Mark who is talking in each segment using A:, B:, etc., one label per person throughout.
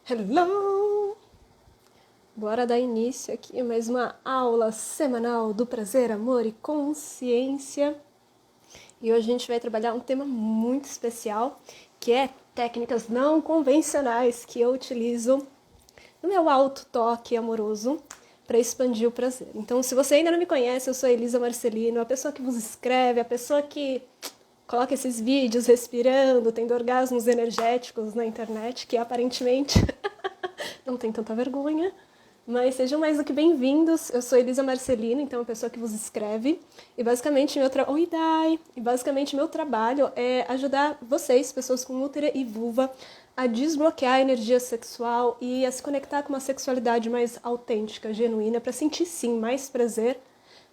A: Hello! Bora dar início aqui a mais uma aula semanal do prazer, amor e consciência. E hoje a gente vai trabalhar um tema muito especial, que é técnicas não convencionais que eu utilizo no meu auto-toque amoroso para expandir o prazer. Então, se você ainda não me conhece, eu sou Elisa Marcelino, a pessoa que vos escreve, a pessoa que coloca esses vídeos respirando, tendo orgasmos energéticos na internet, que aparentemente não tem tanta vergonha. Mas sejam mais do que bem-vindos. Eu sou Elisa Marcelino, então a pessoa que vos escreve. E basicamente Oi, Dai! E basicamente meu trabalho é ajudar vocês, pessoas com útero e vulva, a desbloquear a energia sexual e a se conectar com uma sexualidade mais autêntica, genuína, para sentir sim mais prazer,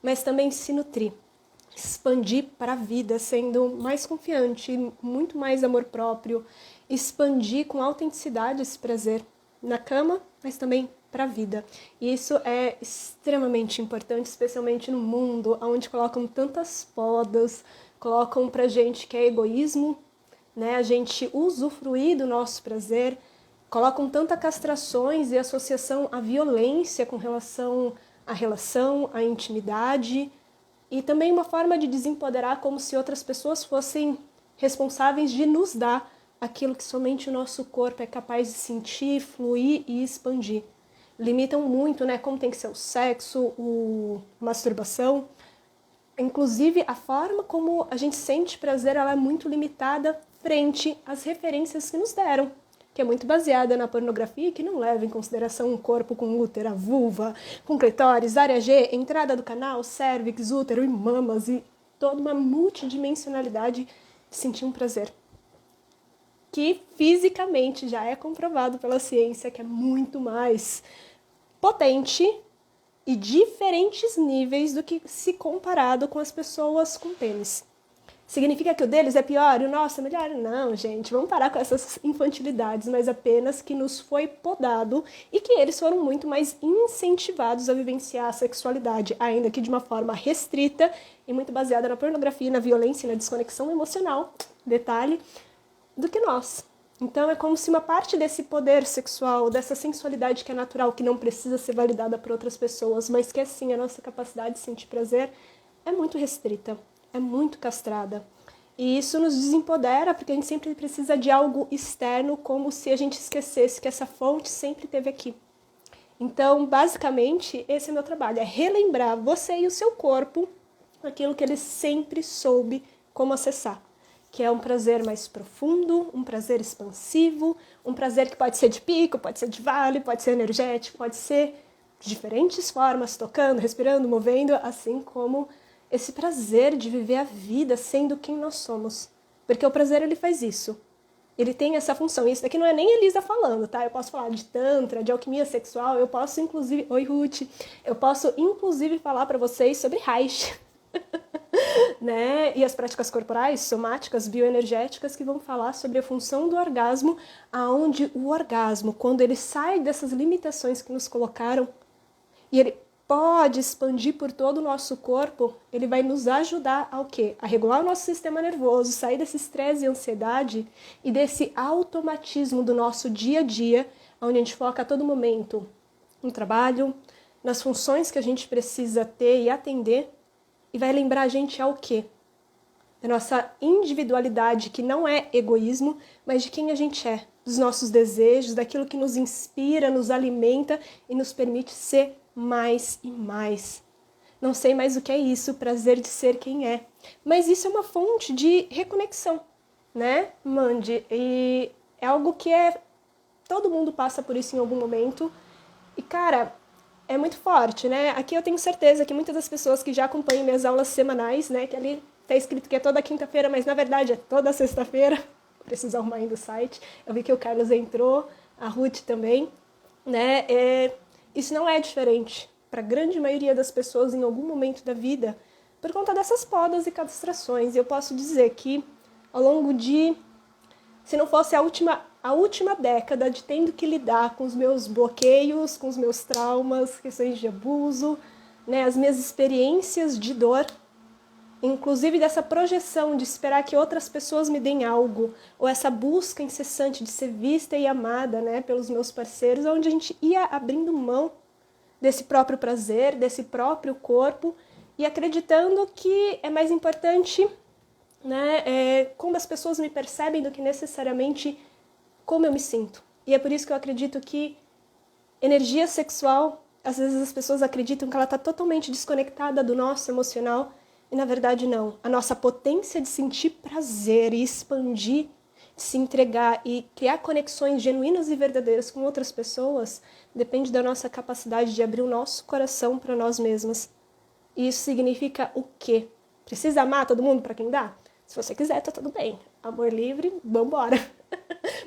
A: mas também se nutrir. Expandir para a vida, sendo mais confiante, muito mais amor próprio, expandir com autenticidade esse prazer na cama, mas também para a vida. E isso é extremamente importante, especialmente no mundo onde colocam tantas podas, colocam pra gente que é egoísmo, né? A gente usufruir do nosso prazer, colocam tantas castrações e associação à violência com relação à relação, à intimidade, e também uma forma de desempoderar, como se outras pessoas fossem responsáveis de nos dar aquilo que somente o nosso corpo é capaz de sentir, fluir e expandir. Limitam muito, né, como tem que ser o sexo, a masturbação. Inclusive, a forma como a gente sente prazer, ela é muito limitada frente às referências que nos deram, que é muito baseada na pornografia, que não leva em consideração um corpo com útero, vulva, com clitóris, área G, entrada do canal, cérvix, útero e mamas, e toda uma multidimensionalidade de sentir um prazer, que fisicamente já é comprovado pela ciência que é muito mais potente e diferentes níveis do que se comparado com as pessoas com pênis. Significa que o deles é pior e o nosso é melhor? Não, gente, vamos parar com essas infantilidades, mas apenas que nos foi podado e que eles foram muito mais incentivados a vivenciar a sexualidade, ainda que de uma forma restrita e muito baseada na pornografia, na violência e na desconexão emocional, detalhe, do que nós. Então é como se uma parte desse poder sexual, dessa sensualidade que é natural, que não precisa ser validada por outras pessoas, mas que assim a nossa capacidade de sentir prazer é muito restrita, é muito castrada. E isso nos desempodera, porque a gente sempre precisa de algo externo, como se a gente esquecesse que essa fonte sempre esteve aqui. Então, basicamente, esse é meu trabalho, é relembrar você e o seu corpo aquilo que ele sempre soube como acessar, que é um prazer mais profundo, um prazer expansivo, um prazer que pode ser de pico, pode ser de vale, pode ser energético, pode ser de diferentes formas, tocando, respirando, movendo, assim como esse prazer de viver a vida sendo quem nós somos. Porque o prazer, ele faz isso. Ele tem essa função. E isso daqui não é nem Elisa falando, tá? Eu posso falar de tantra, de alquimia sexual, eu posso inclusive... Oi, Ruth! Eu posso inclusive falar para vocês sobre Reich. Né? E as práticas corporais, somáticas, bioenergéticas, que vão falar sobre a função do orgasmo, aonde o orgasmo, quando ele sai dessas limitações que nos colocaram, e ele pode expandir por todo o nosso corpo, ele vai nos ajudar ao quê? A regular o nosso sistema nervoso, sair desse estresse e ansiedade e desse automatismo do nosso dia a dia, onde a gente foca a todo momento no trabalho, nas funções que a gente precisa ter e atender, e vai lembrar a gente ao quê? Da nossa individualidade, que não é egoísmo, mas de quem a gente é, dos nossos desejos, daquilo que nos inspira, nos alimenta e nos permite ser mais e mais. Não sei mais o que é isso, o prazer de ser quem é. Mas isso é uma fonte de reconexão, né, Mandy? E é algo que todo mundo passa por isso em algum momento. E, cara, é muito forte, né? Aqui eu tenho certeza que muitas das pessoas que já acompanham minhas aulas semanais, né, que ali tá escrito que é toda quinta-feira, mas na verdade é toda sexta-feira, preciso arrumar ainda o site. Eu vi que o Carlos entrou, a Ruth também, né? Isso não é diferente para a grande maioria das pessoas em algum momento da vida, por conta dessas podas e castrações. E eu posso dizer que ao longo de, se não fosse a última década de tendo que lidar com os meus bloqueios, com os meus traumas, questões de abuso, né, as minhas experiências de dor, inclusive dessa projeção de esperar que outras pessoas me deem algo, ou essa busca incessante de ser vista e amada, né, pelos meus parceiros, onde a gente ia abrindo mão desse próprio prazer, desse próprio corpo, e acreditando que é mais importante, né, como as pessoas me percebem do que necessariamente como eu me sinto. E é por isso que eu acredito que energia sexual, às vezes as pessoas acreditam que ela está totalmente desconectada do nosso emocional, e na verdade não. A nossa potência de sentir prazer e expandir, de se entregar e criar conexões genuínas e verdadeiras com outras pessoas depende da nossa capacidade de abrir o nosso coração para nós mesmas. E isso significa o quê? Precisa amar todo mundo para quem dá? Se você quiser, tá tudo bem. Amor livre, vambora.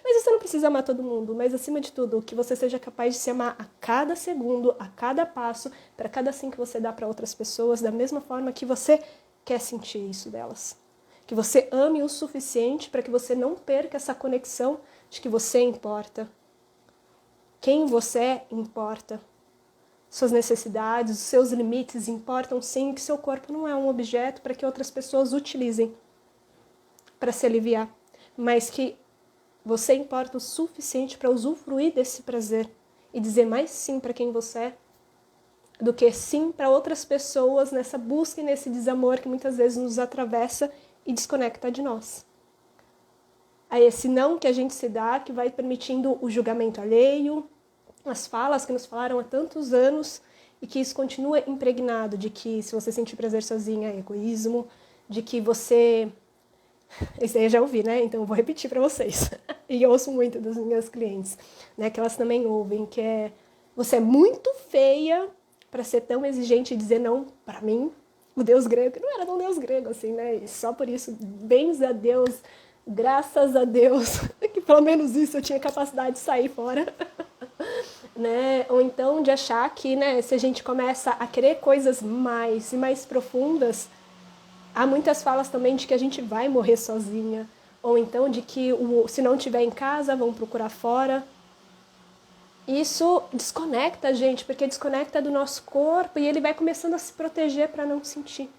A: Mas você não precisa amar todo mundo, mas acima de tudo, que você seja capaz de se amar a cada segundo, a cada passo, para cada sim que você dá para outras pessoas, da mesma forma que você quer sentir isso delas. Que você ame o suficiente para que você não perca essa conexão de que você importa. Quem você é importa. Suas necessidades, os seus limites importam sim, que seu corpo não é um objeto para que outras pessoas utilizem para se aliviar, mas que você importa o suficiente para usufruir desse prazer e dizer mais sim para quem você é do que sim para outras pessoas nessa busca e nesse desamor que muitas vezes nos atravessa e desconecta de nós. É esse não que a gente se dá que vai permitindo o julgamento alheio, as falas que nos falaram há tantos anos e que isso continua impregnado de que se você sentir prazer sozinha é egoísmo, de que você... Isso aí eu já ouvi, né? Então eu vou repetir para vocês. E eu ouço muito das minhas clientes, né? Que elas também ouvem, que é... Você é muito feia para ser tão exigente e dizer não para mim. O deus grego, que não era tão deus grego assim, né? E só por isso, bens a Deus, graças a Deus, que pelo menos isso eu tinha capacidade de sair fora. Né? Ou então de achar que, né, se a gente começa a querer coisas mais e mais profundas, há muitas falas também de que a gente vai morrer sozinha, ou então de que se não estiver em casa, vão procurar fora. Isso desconecta a gente, porque desconecta do nosso corpo e ele vai começando a se proteger para não sentir.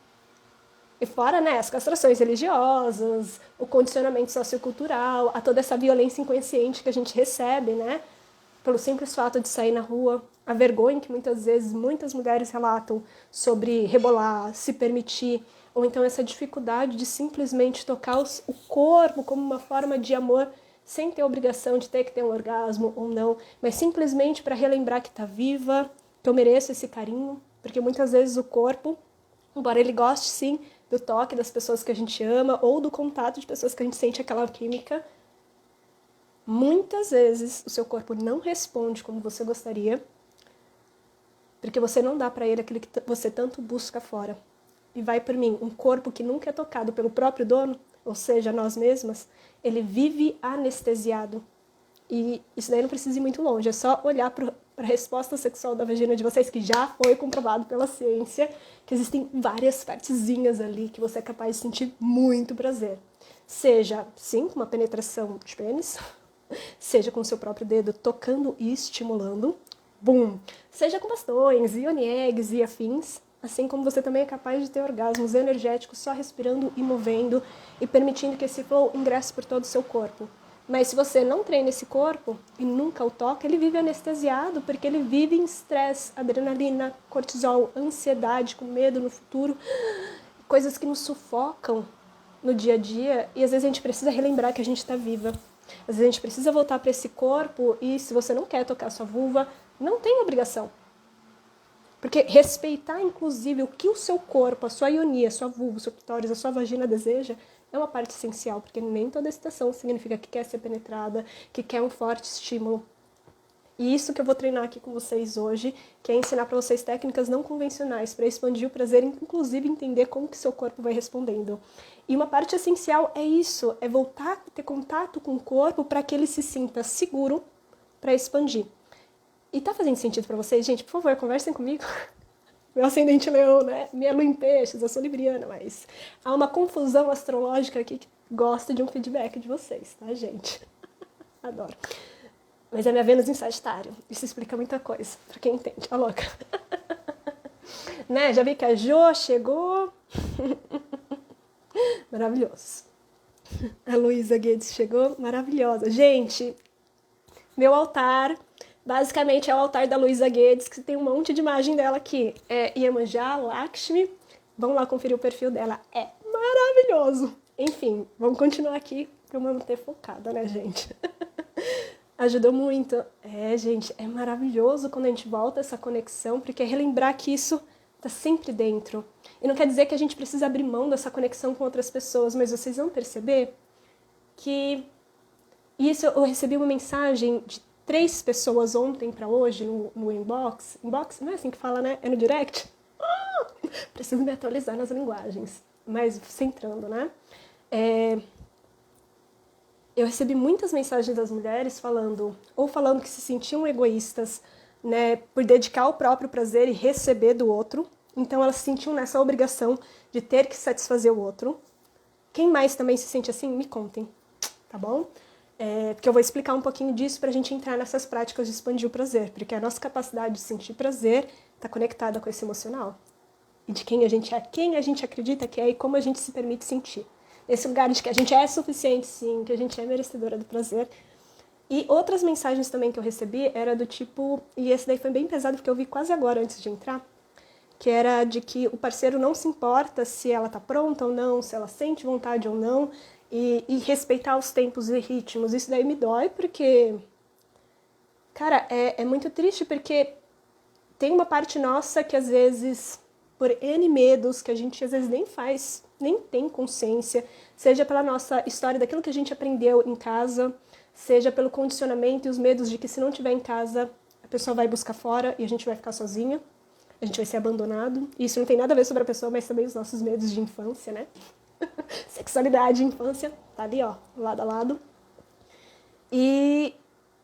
A: E fora, né, as castrações religiosas, o condicionamento sociocultural, a toda essa violência inconsciente que a gente recebe, né? Pelo simples fato de sair na rua, a vergonha que muitas vezes muitas mulheres relatam sobre rebolar, se permitir, ou então essa dificuldade de simplesmente tocar o corpo como uma forma de amor, sem ter a obrigação de ter que ter um orgasmo ou não, mas simplesmente para relembrar que está viva, que eu mereço esse carinho, porque muitas vezes o corpo, embora ele goste sim do toque das pessoas que a gente ama ou do contato de pessoas que a gente sente aquela química, muitas vezes o seu corpo não responde como você gostaria, porque você não dá para ele aquilo que você tanto busca fora. E vai por mim, um corpo que nunca é tocado pelo próprio dono, ou seja, nós mesmas, ele vive anestesiado. E isso daí não precisa ir muito longe, é só olhar para a resposta sexual da vagina de vocês, que já foi comprovado pela ciência, que existem várias partezinhas ali que você é capaz de sentir muito prazer. Seja, sim, com uma penetração de pênis, seja com o seu próprio dedo tocando e estimulando, bum! Seja com bastões, ioni eggs e afins, assim como você também é capaz de ter orgasmos energéticos só respirando e movendo e permitindo que esse flow ingresse por todo o seu corpo. Mas se você não treina esse corpo e nunca o toca, ele vive anestesiado, porque ele vive em estresse, adrenalina, cortisol, ansiedade, com medo no futuro, coisas que nos sufocam no dia a dia, e às vezes a gente precisa relembrar que a gente está viva. Às vezes a gente precisa voltar para esse corpo e se você não quer tocar sua vulva, não tem obrigação. Porque respeitar, inclusive, o que o seu corpo, a sua ionia, a sua vulva, o seu clitóris, a sua vagina deseja, é uma parte essencial, porque nem toda excitação significa que quer ser penetrada, que quer um forte estímulo. E isso que eu vou treinar aqui com vocês hoje, que é ensinar para vocês técnicas não convencionais, para expandir o prazer, inclusive entender como que seu corpo vai respondendo. E uma parte essencial é isso, é voltar a ter contato com o corpo para que ele se sinta seguro para expandir. E tá fazendo sentido para vocês? Gente, por favor, conversem comigo. Meu ascendente leão, né? Minha lua em peixes, eu sou libriana, mas há uma confusão astrológica aqui que gosta de um feedback de vocês, tá, gente? Adoro. Mas é minha Vênus em Sagitário. Isso explica muita coisa, pra quem entende. Ó, louca. Né? Já vi que a Jo chegou. Maravilhoso. A Luísa Guedes chegou, maravilhosa. Gente, meu altar, basicamente é o altar da Luísa Guedes, que tem um monte de imagem dela aqui. É Iemanjá, Lakshmi. Vamos lá conferir o perfil dela. É maravilhoso. Enfim, vamos continuar aqui para eu manter focada, né, gente? Ajudou muito. Gente, é maravilhoso quando a gente volta a essa conexão, porque é relembrar que isso tá sempre dentro. E não quer dizer que a gente precisa abrir mão dessa conexão com outras pessoas, mas vocês vão perceber que isso, eu recebi uma mensagem de 3 pessoas ontem para hoje no inbox. Inbox? Não é assim que fala, né? É no direct? Preciso me atualizar nas linguagens. Mas centrando, né? Eu recebi muitas mensagens das mulheres falando que se sentiam egoístas, né, por dedicar o próprio prazer e receber do outro. Então elas se sentiam nessa obrigação de ter que satisfazer o outro. Quem mais também se sente assim, me contem, tá bom? Porque eu vou explicar um pouquinho disso pra gente entrar nessas práticas de expandir o prazer, porque a nossa capacidade de sentir prazer está conectada com esse emocional. E de quem a gente acredita que é e como a gente se permite sentir. Esse lugar de que a gente é suficiente, sim, que a gente é merecedora do prazer. E outras mensagens também que eu recebi era do tipo, e esse daí foi bem pesado porque eu vi quase agora antes de entrar, que era de que o parceiro não se importa se ela tá pronta ou não, se ela sente vontade ou não, e respeitar os tempos e ritmos. Isso daí me dói porque, cara, é muito triste porque tem uma parte nossa que às vezes, por N medos, que a gente às vezes nem tem consciência, seja pela nossa história daquilo que a gente aprendeu em casa, seja pelo condicionamento e os medos de que se não estiver em casa, a pessoa vai buscar fora e a gente vai ficar sozinha, a gente vai ser abandonado. E isso não tem nada a ver sobre a pessoa, mas também os nossos medos de infância, né? Sexualidade, infância, tá ali, ó, lado a lado. E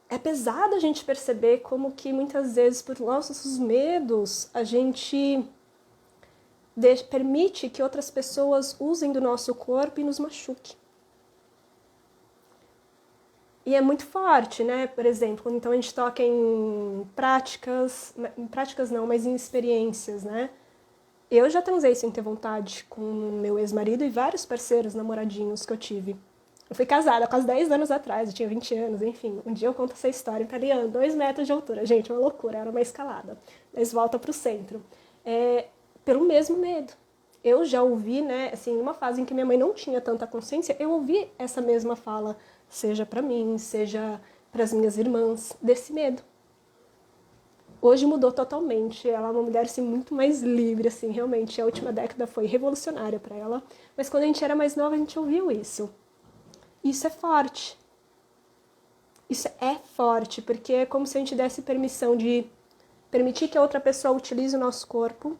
A: é pesado a gente perceber como que muitas vezes, por nossos medos, a gente permite que outras pessoas usem do nosso corpo e nos machuque. E é muito forte, né? Por exemplo, então a gente toca em práticas não, mas em experiências, né? Eu já transei sem ter vontade com meu ex-marido e vários parceiros namoradinhos que eu tive. Eu fui casada quase 10 anos atrás, eu tinha 20 anos, enfim. Um dia eu conto essa história italiana, 2 metros de altura. Gente, uma loucura, era uma escalada. Mas volta pro centro. Pelo mesmo medo. Eu já ouvi, né, assim, numa fase em que minha mãe não tinha tanta consciência, eu ouvi essa mesma fala, seja para mim, seja para as minhas irmãs, desse medo. Hoje mudou totalmente, ela é uma mulher assim, muito mais livre, assim, realmente. A última década foi revolucionária para ela, mas quando a gente era mais nova a gente ouviu isso. Isso é forte. Isso é forte, porque é como se a gente desse permissão de permitir que a outra pessoa utilize o nosso corpo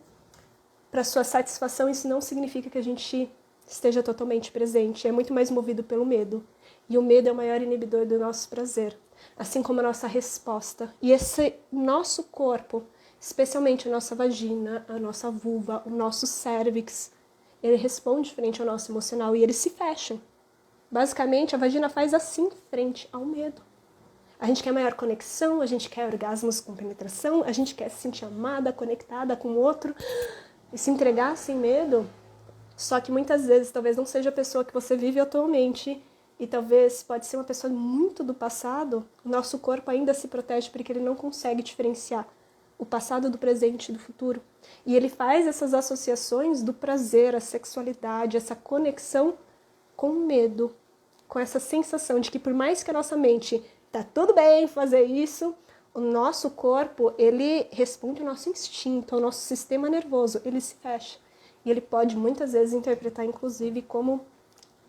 A: para sua satisfação. Isso não significa que a gente esteja totalmente presente, é muito mais movido pelo medo. E o medo é o maior inibidor do nosso prazer, assim como a nossa resposta. E esse nosso corpo, especialmente a nossa vagina, a nossa vulva, o nosso cérvix, ele responde frente ao nosso emocional e eles se fecham. Basicamente, a vagina faz assim frente ao medo. A gente quer maior conexão, a gente quer orgasmos com penetração, a gente quer se sentir amada, conectada com o outro e se entregar sem medo. Só que muitas vezes talvez não seja a pessoa que você vive atualmente e talvez pode ser uma pessoa muito do passado. O nosso corpo ainda se protege porque ele não consegue diferenciar o passado do presente e do futuro. E ele faz essas associações do prazer, a sexualidade, essa conexão com medo, com essa sensação de que por mais que a nossa mente tá tudo bem fazer isso, o nosso corpo, ele responde ao nosso instinto, ao nosso sistema nervoso, ele se fecha. E ele pode muitas vezes interpretar, inclusive, como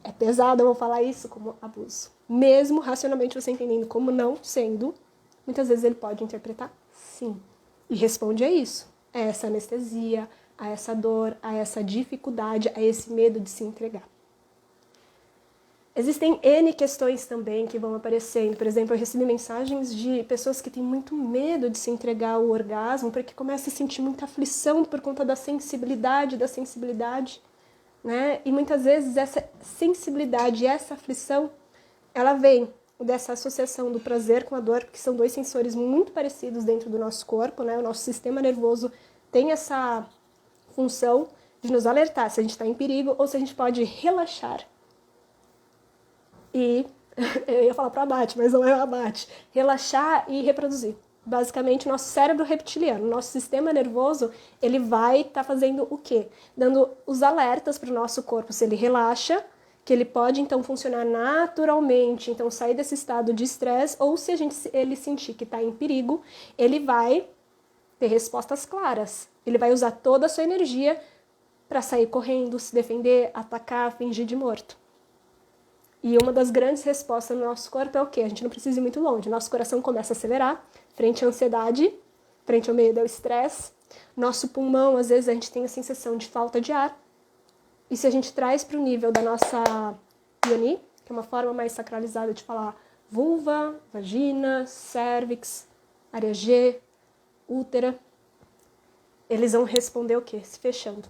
A: é pesado, eu vou falar isso, como abuso. Mesmo racionalmente você entendendo como não sendo, muitas vezes ele pode interpretar sim. E responde a isso, a essa anestesia, a essa dor, a essa dificuldade, a esse medo de se entregar. Existem N questões também que vão aparecendo. Por exemplo, eu recebi mensagens de pessoas que têm muito medo de se entregar ao orgasmo porque começam a sentir muita aflição por conta da sensibilidade, né? E muitas vezes essa sensibilidade, essa aflição, ela vem dessa associação do prazer com a dor, porque são 2 sensores muito parecidos dentro do nosso corpo, né? O nosso sistema nervoso tem essa função de nos alertar se a gente está em perigo ou se a gente pode relaxar. E eu ia falar para abate, mas não é o abate. Relaxar e reproduzir. Basicamente, o nosso cérebro reptiliano, nosso sistema nervoso, ele vai estar fazendo o quê? Dando os alertas para o nosso corpo se ele relaxa, que ele pode, então, funcionar naturalmente, então sair desse estado de estresse, ou se ele sentir que está em perigo, ele vai ter respostas claras. Ele vai usar toda a sua energia para sair correndo, se defender, atacar, fingir de morto. E uma das grandes respostas no nosso corpo é o quê? A gente não precisa ir muito longe. Nosso coração começa a acelerar frente à ansiedade, frente ao medo, ao estresse. Nosso pulmão, às vezes, a gente tem a sensação de falta de ar. E se a gente traz para o nível da nossa yoni, que é uma forma mais sacralizada de falar vulva, vagina, cérvix, área G, útera, eles vão responder o quê? Se fechando,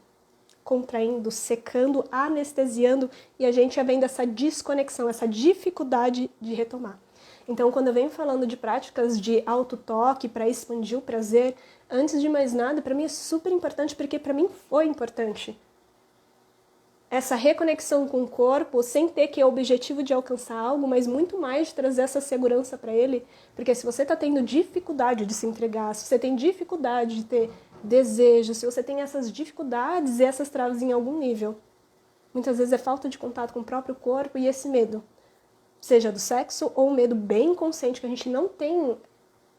A: contraindo, secando, anestesiando, e a gente vai vendo essa desconexão, essa dificuldade de retomar. Então, quando eu venho falando de práticas de autotoque para expandir o prazer, antes de mais nada, para mim é super importante, porque para mim foi importante. Essa reconexão com o corpo, sem ter que o objetivo de alcançar algo, mas muito mais de trazer essa segurança para ele, porque se você está tendo dificuldade de se entregar, se você tem dificuldade de ter desejo, se você tem essas dificuldades e essas travas em algum nível, muitas vezes é falta de contato com o próprio corpo e esse medo, seja do sexo ou um medo bem inconsciente que a gente não tem,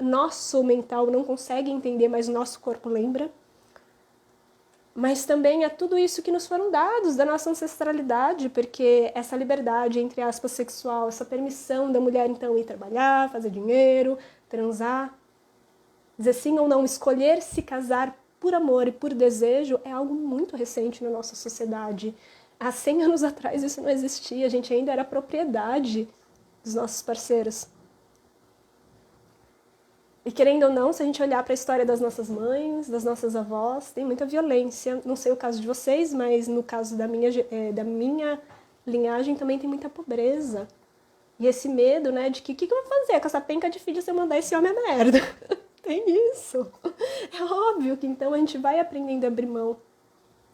A: nosso mental não consegue entender, mas o nosso corpo lembra. Mas também é tudo isso que nos foram dados da nossa ancestralidade, porque essa liberdade, entre aspas, sexual, essa permissão da mulher então ir trabalhar, fazer dinheiro, transar, dizer sim ou não, escolher se casar por amor e por desejo é algo muito recente na nossa sociedade. Há 100 anos atrás isso não existia, a gente ainda era propriedade dos nossos parceiros. E querendo ou não, se a gente olhar para a história das nossas mães, das nossas avós, tem muita violência. Não sei o caso de vocês, mas no caso da minha linhagem também tem muita pobreza. E esse medo, né, de que o que eu vou fazer com essa penca de filho se eu mandar esse homem a merda? Tem isso. É óbvio que então a gente vai aprendendo a abrir mão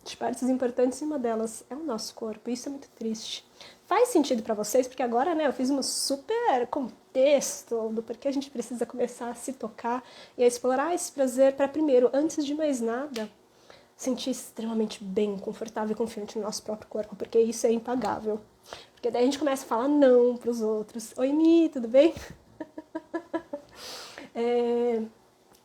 A: de partes importantes e uma delas é o nosso corpo. Isso é muito triste. Faz sentido para vocês? Porque agora, né, eu fiz um super contexto do porquê a gente precisa começar a se tocar e a explorar esse prazer para primeiro, antes de mais nada, sentir extremamente bem, confortável e confiante no nosso próprio corpo, porque isso é impagável. Porque daí a gente começa a falar não para os outros. Oi, Mi, tudo bem?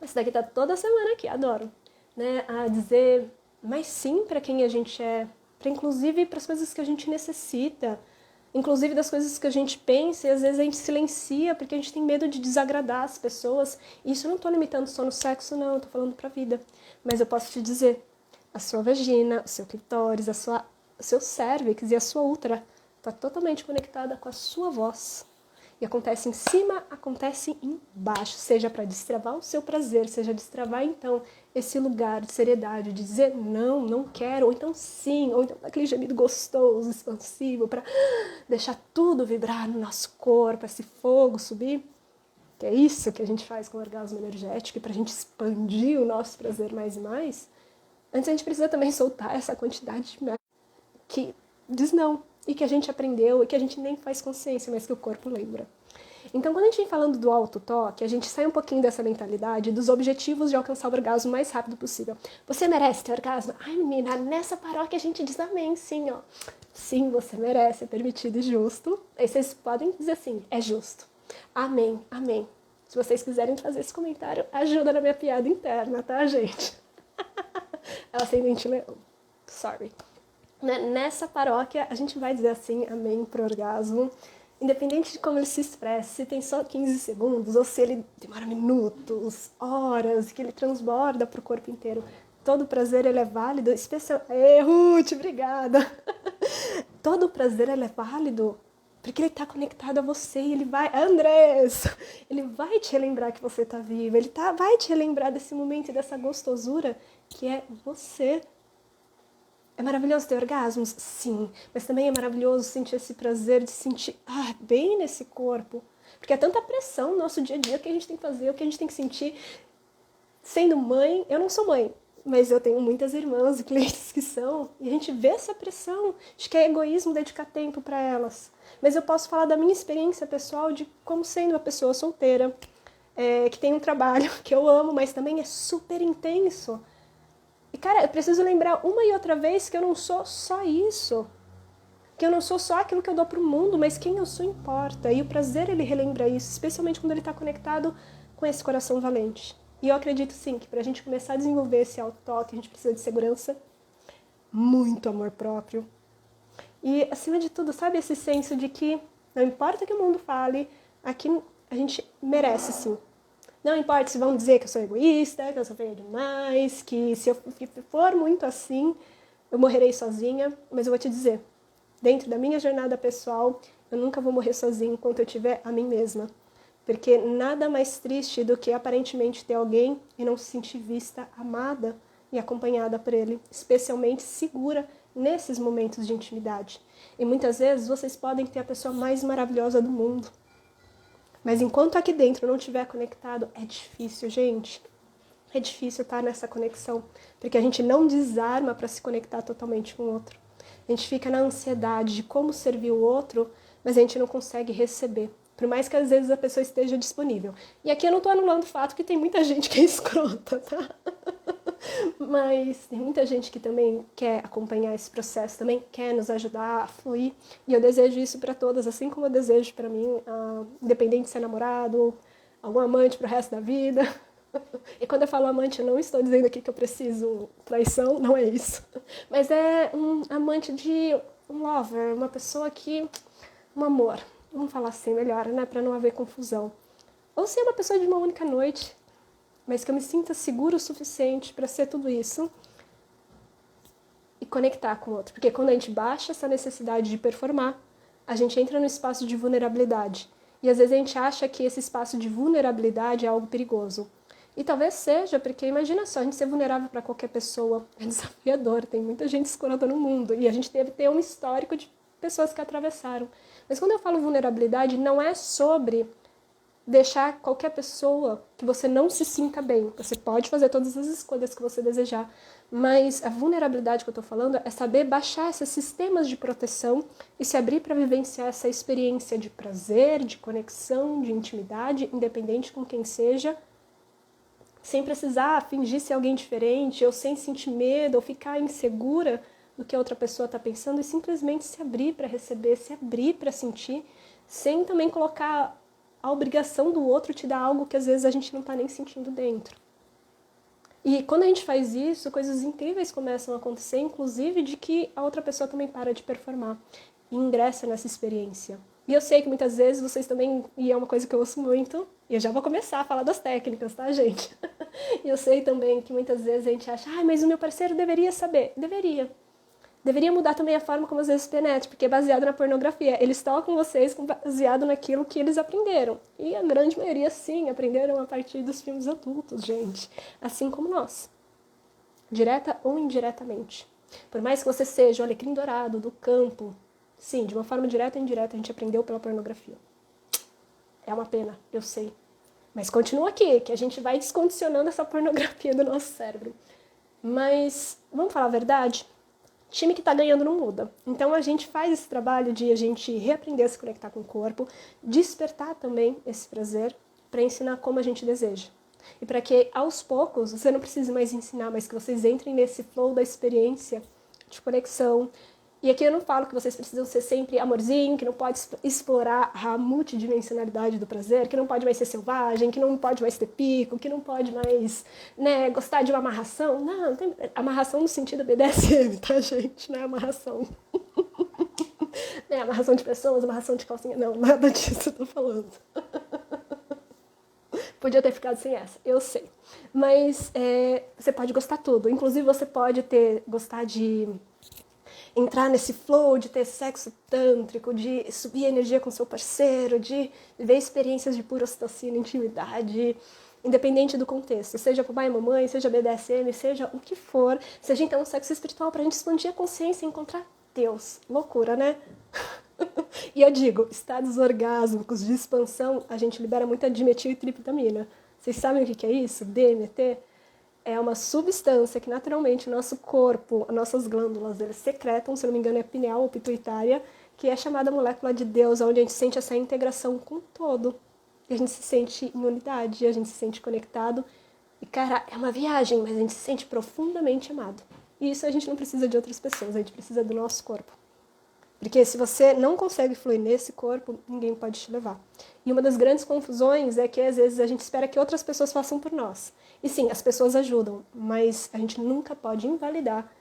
A: Esse daqui tá toda semana aqui, adoro. Né? A dizer mais sim para quem a gente é, para inclusive para as coisas que a gente necessita, inclusive das coisas que a gente pensa e às vezes a gente silencia porque a gente tem medo de desagradar as pessoas. E isso eu não tô limitando só no sexo, não, eu tô falando pra vida. Mas eu posso te dizer, a sua vagina, o seu clitóris, o seu cérvix e a sua útera tá totalmente conectada com a sua voz. E acontece em cima, acontece embaixo, seja para destravar o seu prazer, seja destravar então esse lugar de seriedade, de dizer não, não quero, ou então sim, ou então aquele gemido gostoso, expansivo, para deixar tudo vibrar no nosso corpo, esse fogo subir. Que é isso que a gente faz com o orgasmo energético, e para a gente expandir o nosso prazer mais e mais, antes a gente precisa também soltar essa quantidade de merda que diz não. E que a gente aprendeu, e que a gente nem faz consciência, mas que o corpo lembra. Então, quando a gente vem falando do autotoque, a gente sai um pouquinho dessa mentalidade dos objetivos de alcançar o orgasmo o mais rápido possível. Você merece ter orgasmo? Ai, menina, nessa paróquia a gente diz amém, sim, ó. Sim, você merece, é permitido e justo. Aí vocês podem dizer assim, é justo. Amém, amém. Se vocês quiserem fazer esse comentário, ajuda na minha piada interna, tá, gente? Ela ascendente leão. Sorry. Nessa paróquia, a gente vai dizer assim, amém pro orgasmo, independente de como ele se expressa, se tem só 15 segundos, ou se ele demora minutos, horas, que ele transborda pro corpo inteiro. Todo prazer, ele é válido, especial... Ei, Ruth, obrigada! Todo prazer, ele é válido, porque ele tá conectado a você, e ele vai... Andrés! Ele vai te relembrar que você tá viva, ele vai te relembrar desse momento e dessa gostosura que é você. É maravilhoso ter orgasmos? Sim. Mas também é maravilhoso sentir esse prazer de sentir bem nesse corpo. Porque é tanta pressão no nosso dia a dia que a gente tem que fazer, o que a gente tem que sentir. Sendo mãe, eu não sou mãe, mas eu tenho muitas irmãs e clientes que são, e a gente vê essa pressão de que é egoísmo dedicar tempo para elas. Mas eu posso falar da minha experiência pessoal de como sendo uma pessoa solteira, que tem um trabalho que eu amo, mas também é super intenso. E, cara, eu preciso lembrar uma e outra vez que eu não sou só isso. Que eu não sou só aquilo que eu dou pro mundo, mas quem eu sou importa. E o prazer, ele relembra isso, especialmente quando ele está conectado com esse coração valente. E eu acredito, sim, que pra gente começar a desenvolver esse auto-toque, a gente precisa de segurança, muito amor próprio. E, acima de tudo, sabe esse senso de que não importa o que o mundo fale, aqui a gente merece, sim. Não importa se vão dizer que eu sou egoísta, que eu sou feia demais, que se eu for muito assim, eu morrerei sozinha. Mas eu vou te dizer, dentro da minha jornada pessoal, eu nunca vou morrer sozinha enquanto eu tiver a mim mesma. Porque nada mais triste do que aparentemente ter alguém e não se sentir vista, amada e acompanhada por ele, especialmente segura nesses momentos de intimidade. E muitas vezes vocês podem ter a pessoa mais maravilhosa do mundo, mas enquanto aqui dentro não estiver conectado, é difícil, gente. É difícil estar nessa conexão, porque a gente não desarma para se conectar totalmente com o outro. A gente fica na ansiedade de como servir o outro, mas a gente não consegue receber, por mais que às vezes a pessoa esteja disponível. E aqui eu não estou anulando o fato que tem muita gente que é escrota, tá? Mas tem muita gente que também quer acompanhar esse processo, também quer nos ajudar a fluir. E eu desejo isso para todas, assim como eu desejo para mim, independente de ser namorado, algum amante para o resto da vida. E quando eu falo amante, eu não estou dizendo aqui que eu preciso traição, não é isso. Mas é um amante de um lover, uma pessoa que... um amor. Vamos falar assim melhor, né? Para não haver confusão. Ou se é uma pessoa de uma única noite, mas que eu me sinta seguro o suficiente para ser tudo isso e conectar com o outro. Porque quando a gente baixa essa necessidade de performar, a gente entra no espaço de vulnerabilidade. E às vezes a gente acha que esse espaço de vulnerabilidade é algo perigoso. E talvez seja, porque imagina só, a gente ser vulnerável para qualquer pessoa é desafiador, tem muita gente escrota no mundo. E a gente deve ter um histórico de pessoas que atravessaram. Mas quando eu falo vulnerabilidade, não é sobre deixar qualquer pessoa que você não se sinta bem. Você pode fazer todas as escolhas que você desejar, mas a vulnerabilidade que eu estou falando é saber baixar esses sistemas de proteção e se abrir para vivenciar essa experiência de prazer, de conexão, de intimidade, independente com quem seja, sem precisar fingir ser alguém diferente, ou sem sentir medo, ou ficar insegura do que a outra pessoa está pensando, e simplesmente se abrir para receber, se abrir para sentir, sem também colocar a obrigação do outro te dar algo que às vezes a gente não está nem sentindo dentro. E quando a gente faz isso, coisas incríveis começam a acontecer, inclusive de que a outra pessoa também para de performar e ingressa nessa experiência. E eu sei que muitas vezes vocês também, e é uma coisa que eu ouço muito, e eu já vou começar a falar das técnicas, tá, gente? E eu sei também que muitas vezes a gente acha, mas o meu parceiro deveria saber. Deveria. Deveria mudar também a forma como às vezes penetra, porque é baseado na pornografia. Eles tocam vocês baseado naquilo que eles aprenderam. E a grande maioria, sim, aprenderam a partir dos filmes adultos, gente. Assim como nós. Direta ou indiretamente. Por mais que você seja o alecrim dourado do campo, sim, de uma forma direta ou indireta, a gente aprendeu pela pornografia. É uma pena, eu sei. Mas continua aqui, que a gente vai descondicionando essa pornografia do nosso cérebro. Mas, vamos falar a verdade? Time que está ganhando não muda. Então a gente faz esse trabalho de a gente reaprender a se conectar com o corpo, despertar também esse prazer para ensinar como a gente deseja. E para que aos poucos você não precise mais ensinar, mas que vocês entrem nesse flow da experiência de conexão. E aqui eu não falo que vocês precisam ser sempre amorzinho, que não pode explorar a multidimensionalidade do prazer, que não pode mais ser selvagem, que não pode mais ter pico, que não pode mais, né, gostar de uma amarração. Não tem amarração no sentido BDSM, tá, gente? Não é amarração. Não é amarração de pessoas, amarração de calcinha. Não, nada disso eu tô falando. Podia ter ficado sem essa, eu sei. Mas você pode gostar tudo. Inclusive você pode gostar de entrar nesse flow, de ter sexo tântrico, de subir a energia com seu parceiro, de viver experiências de pura ocitocina, intimidade, independente do contexto, seja papai e mamãe, seja BDSM, seja o que for, seja então um sexo espiritual pra gente expandir a consciência e encontrar Deus. Loucura, né? E eu digo, estados orgásmicos de expansão, a gente libera muita dimetil e triptamina. Vocês sabem o que é isso? DMT? é uma substância que naturalmente o nosso corpo, as nossas glândulas, eles secretam, se não me engano é pineal ou pituitária, que é chamada molécula de Deus, onde a gente sente essa integração com o todo. E a gente se sente em unidade, a gente se sente conectado. E, cara, é uma viagem, mas a gente se sente profundamente amado. E isso a gente não precisa de outras pessoas, a gente precisa do nosso corpo. Porque se você não consegue fluir nesse corpo, ninguém pode te levar. E uma das grandes confusões é que, às vezes, a gente espera que outras pessoas façam por nós. E sim, as pessoas ajudam, mas a gente nunca pode invalidar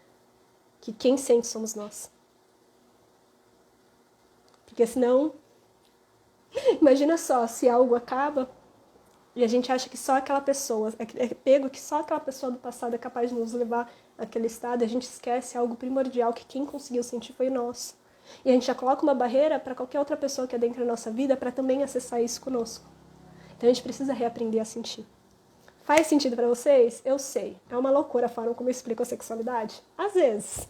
A: que quem sente somos nós. Porque senão, imagina só, se algo acaba e a gente acha que só aquela pessoa, é pego que só aquela pessoa do passado é capaz de nos levar àquele estado, a gente esquece algo primordial, que quem conseguiu sentir foi nós. E a gente já coloca uma barreira para qualquer outra pessoa que adentra a nossa vida para também acessar isso conosco. Então a gente precisa reaprender a sentir. Faz sentido para vocês? Eu sei. É uma loucura a forma como eu explico a sexualidade. Às vezes.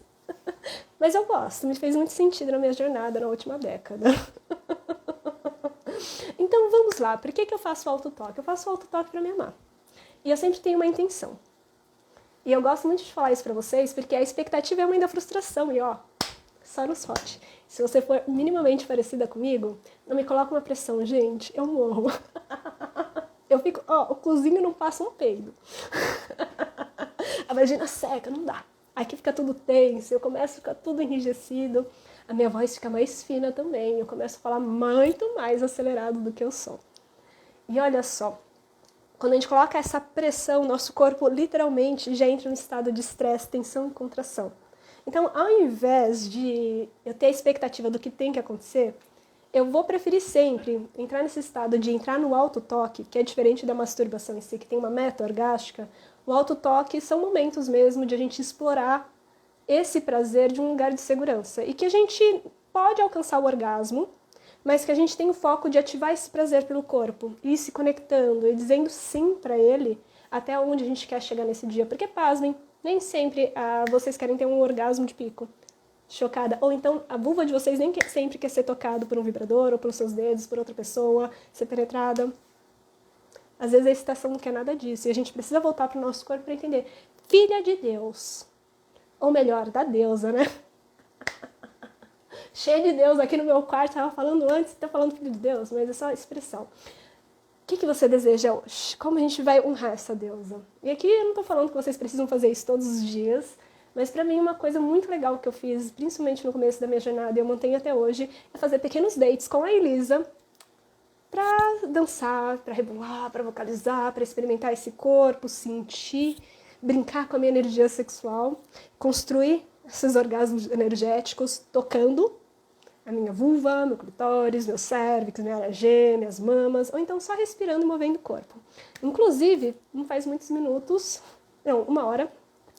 A: Mas eu gosto. Me fez muito sentido na minha jornada na última década. Então vamos lá. Por que eu faço autotoque? Eu faço autotoque para me amar. E eu sempre tenho uma intenção. E eu gosto muito de falar isso para vocês porque a expectativa é a mãe da frustração. E ó, só nos fode. Se você for minimamente parecida comigo, não me coloca uma pressão, gente. Eu morro. Eu fico, ó, o cozinho não passa um peido. A vagina seca, não dá. Aqui fica tudo tenso, eu começo a ficar tudo enrijecido. A minha voz fica mais fina também. Eu começo a falar muito mais acelerado do que eu sou. E olha só, quando a gente coloca essa pressão, nosso corpo literalmente já entra no estado de estresse, tensão e contração. Então, ao invés de eu ter a expectativa do que tem que acontecer, eu vou preferir sempre entrar nesse estado de entrar no autotoque, que é diferente da masturbação em si, que tem uma meta orgástica. O autotoque são momentos mesmo de a gente explorar esse prazer de um lugar de segurança. E que a gente pode alcançar o orgasmo, mas que a gente tem o foco de ativar esse prazer pelo corpo, e ir se conectando e dizendo sim para ele até onde a gente quer chegar nesse dia. Porque, pasmem, nem sempre vocês querem ter um orgasmo de pico. Chocada. Ou então a vulva de vocês nem sempre quer ser tocado por um vibrador, ou pelos seus dedos, por outra pessoa, ser penetrada. Às vezes a excitação não quer nada disso. E a gente precisa voltar para o nosso corpo para entender. Filha de Deus. Ou melhor, da deusa, né? Cheia de Deus aqui no meu quarto. Estava falando antes, está falando filho de Deus, mas é só expressão. O que você deseja hoje? Como a gente vai honrar essa deusa? E aqui eu não estou falando que vocês precisam fazer isso todos os dias, mas para mim uma coisa muito legal que eu fiz, principalmente no começo da minha jornada, e eu mantenho até hoje, é fazer pequenos dates com a Elisa para dançar, para rebolar, para vocalizar, para experimentar esse corpo, sentir, brincar com a minha energia sexual, construir esses orgasmos energéticos tocando a minha vulva, meu clitóris, meu cérvix, minha área G, minhas mamas, ou então só respirando e movendo o corpo. Inclusive, não faz muitos minutos, não, 1 hora,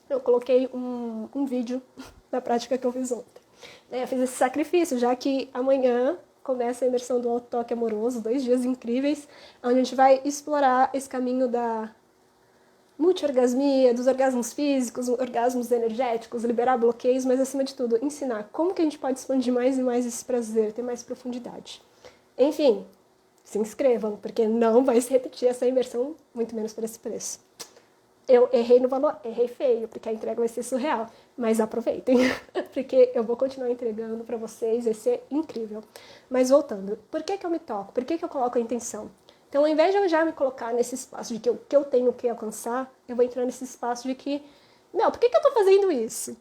A: eu coloquei um vídeo da prática que eu fiz ontem. Eu fiz esse sacrifício, já que amanhã começa a imersão do autotoque amoroso, 2 dias incríveis, onde a gente vai explorar esse caminho da multi-orgasmia, dos orgasmos físicos, orgasmos energéticos, liberar bloqueios, mas acima de tudo, ensinar como que a gente pode expandir mais e mais esse prazer, ter mais profundidade. Enfim, se inscrevam, porque não vai se repetir essa imersão, muito menos por esse preço. Eu errei no valor, errei feio, porque a entrega vai ser surreal, mas aproveitem, porque eu vou continuar entregando para vocês, vai ser incrível. Mas voltando, por que eu me toco? Por que eu coloco a intenção? Então, ao invés de eu já me colocar nesse espaço de que eu tenho que alcançar, eu vou entrar nesse espaço de que, não, por que eu estou fazendo isso?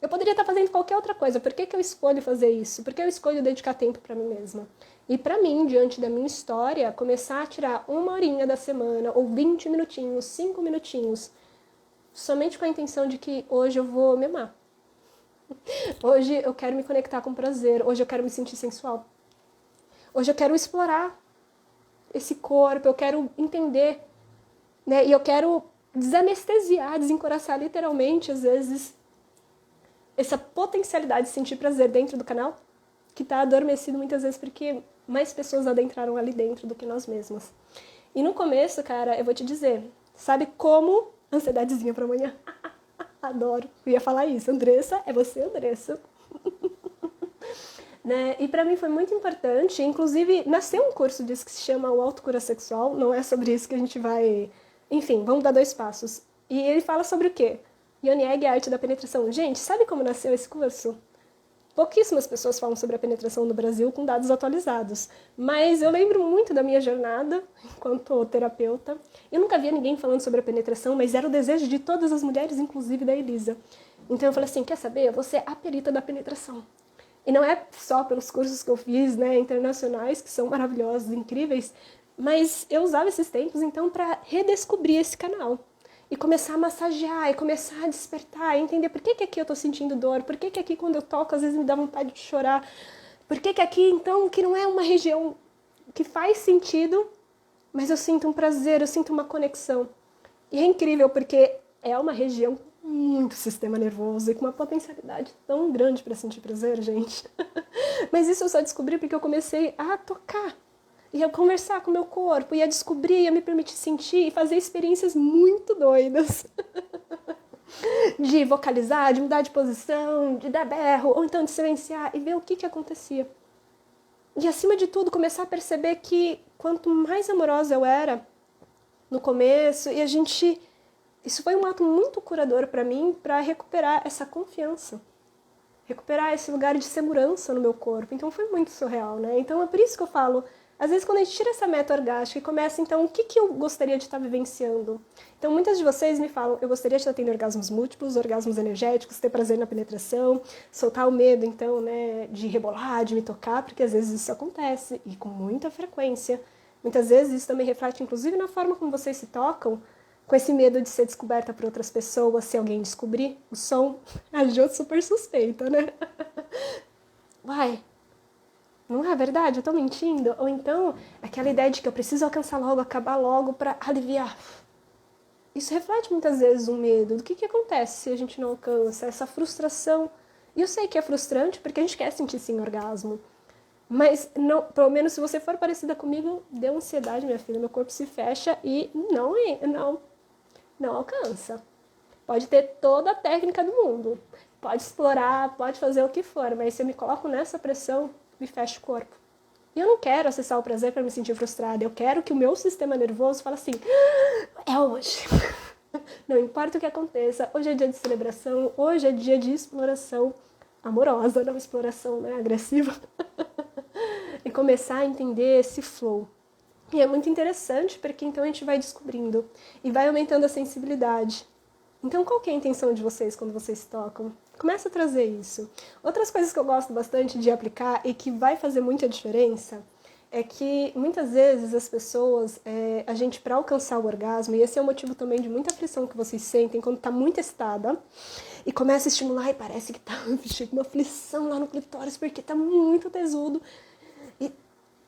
A: Eu poderia estar fazendo qualquer outra coisa, por que eu escolho fazer isso? Por que eu escolho dedicar tempo para mim mesma? E para mim, diante da minha história, começar a tirar 1 horinha da semana, ou 20 minutinhos, 5 minutinhos, somente com a intenção de que hoje eu vou me amar. Hoje eu quero me conectar com prazer, hoje eu quero me sentir sensual. Hoje eu quero explorar esse corpo, eu quero entender, né? E eu quero desanestesiar, desencoraçar literalmente, às vezes, essa potencialidade de sentir prazer dentro do canal, que está adormecido muitas vezes porque mais pessoas adentraram ali dentro do que nós mesmas. E no começo, cara, eu vou te dizer, sabe como ansiedadezinha pra amanhã? Adoro. Eu ia falar isso. Andressa, é você, Andressa. Né? E pra mim foi muito importante, inclusive nasceu um curso disso que se chama o Autocura Sexual, não é sobre isso que a gente vai... Enfim, vamos dar 2 passos. E ele fala sobre o quê? Yoni Egg, a arte da penetração. Gente, sabe como nasceu esse curso? Pouquíssimas pessoas falam sobre a penetração no Brasil com dados atualizados, mas eu lembro muito da minha jornada enquanto terapeuta. Eu nunca via ninguém falando sobre a penetração, mas era o desejo de todas as mulheres, inclusive da Elisa. Então eu falei assim, quer saber? Eu vou ser a perita da penetração. E não é só pelos cursos que eu fiz, né, internacionais, que são maravilhosos, incríveis, mas eu usava esses tempos, então, para redescobrir esse canal. E começar a massagear, e começar a despertar, e entender por que aqui eu tô sentindo dor, por que aqui quando eu toco às vezes me dá vontade de chorar, por que aqui, então, que não é uma região que faz sentido, mas eu sinto um prazer, eu sinto uma conexão. E é incrível porque é uma região muito sistema nervoso e com uma potencialidade tão grande para sentir prazer, gente. Mas isso eu só descobri porque eu comecei a tocar, ia conversar com o meu corpo, ia descobrir, ia me permitir sentir e fazer experiências muito doidas. De vocalizar, de mudar de posição, de dar berro, ou então de silenciar e ver o que acontecia. E acima de tudo, começar a perceber que quanto mais amorosa eu era no começo, e a gente... Isso foi um ato muito curador para mim, para recuperar essa confiança. Recuperar esse lugar de segurança no meu corpo. Então foi muito surreal, né? Então é por isso que eu falo... Às vezes, quando a gente tira essa meta orgástica e começa, então, o que eu gostaria de estar vivenciando? Então, muitas de vocês me falam, eu gostaria de estar tendo orgasmos múltiplos, orgasmos energéticos, ter prazer na penetração, soltar o medo, então, né, de rebolar, de me tocar, porque às vezes isso acontece, e com muita frequência. Muitas vezes isso também reflete, inclusive, na forma como vocês se tocam, com esse medo de ser descoberta por outras pessoas, se alguém descobrir o som. A Jo super suspeita, né? Uai... Não é verdade? Eu tô mentindo? Ou então, aquela ideia de que eu preciso alcançar logo, acabar logo para aliviar. Isso reflete muitas vezes um medo do que acontece se a gente não alcança, essa frustração. E eu sei que é frustrante porque a gente quer sentir sim orgasmo. Mas, não, pelo menos se você for parecida comigo, deu ansiedade, minha filha. Meu corpo se fecha e não alcança. Pode ter toda a técnica do mundo. Pode explorar, pode fazer o que for. Mas se eu me coloco nessa pressão... me fecha o corpo. E eu não quero acessar o prazer para me sentir frustrada. Eu quero que o meu sistema nervoso fale assim, é hoje. Não importa o que aconteça, hoje é dia de celebração, hoje é dia de exploração amorosa, não exploração, né, agressiva. E começar a entender esse flow. E é muito interessante porque então a gente vai descobrindo e vai aumentando a sensibilidade. Então, qual que é a intenção de vocês quando vocês tocam? Começa a trazer isso. Outras coisas que eu gosto bastante de aplicar e que vai fazer muita diferença é que, muitas vezes, as pessoas, a gente, para alcançar o orgasmo, e esse é o motivo também de muita aflição que vocês sentem quando está muito excitada, e começa a estimular e parece que está uma aflição lá no clitóris porque está muito tesudo, e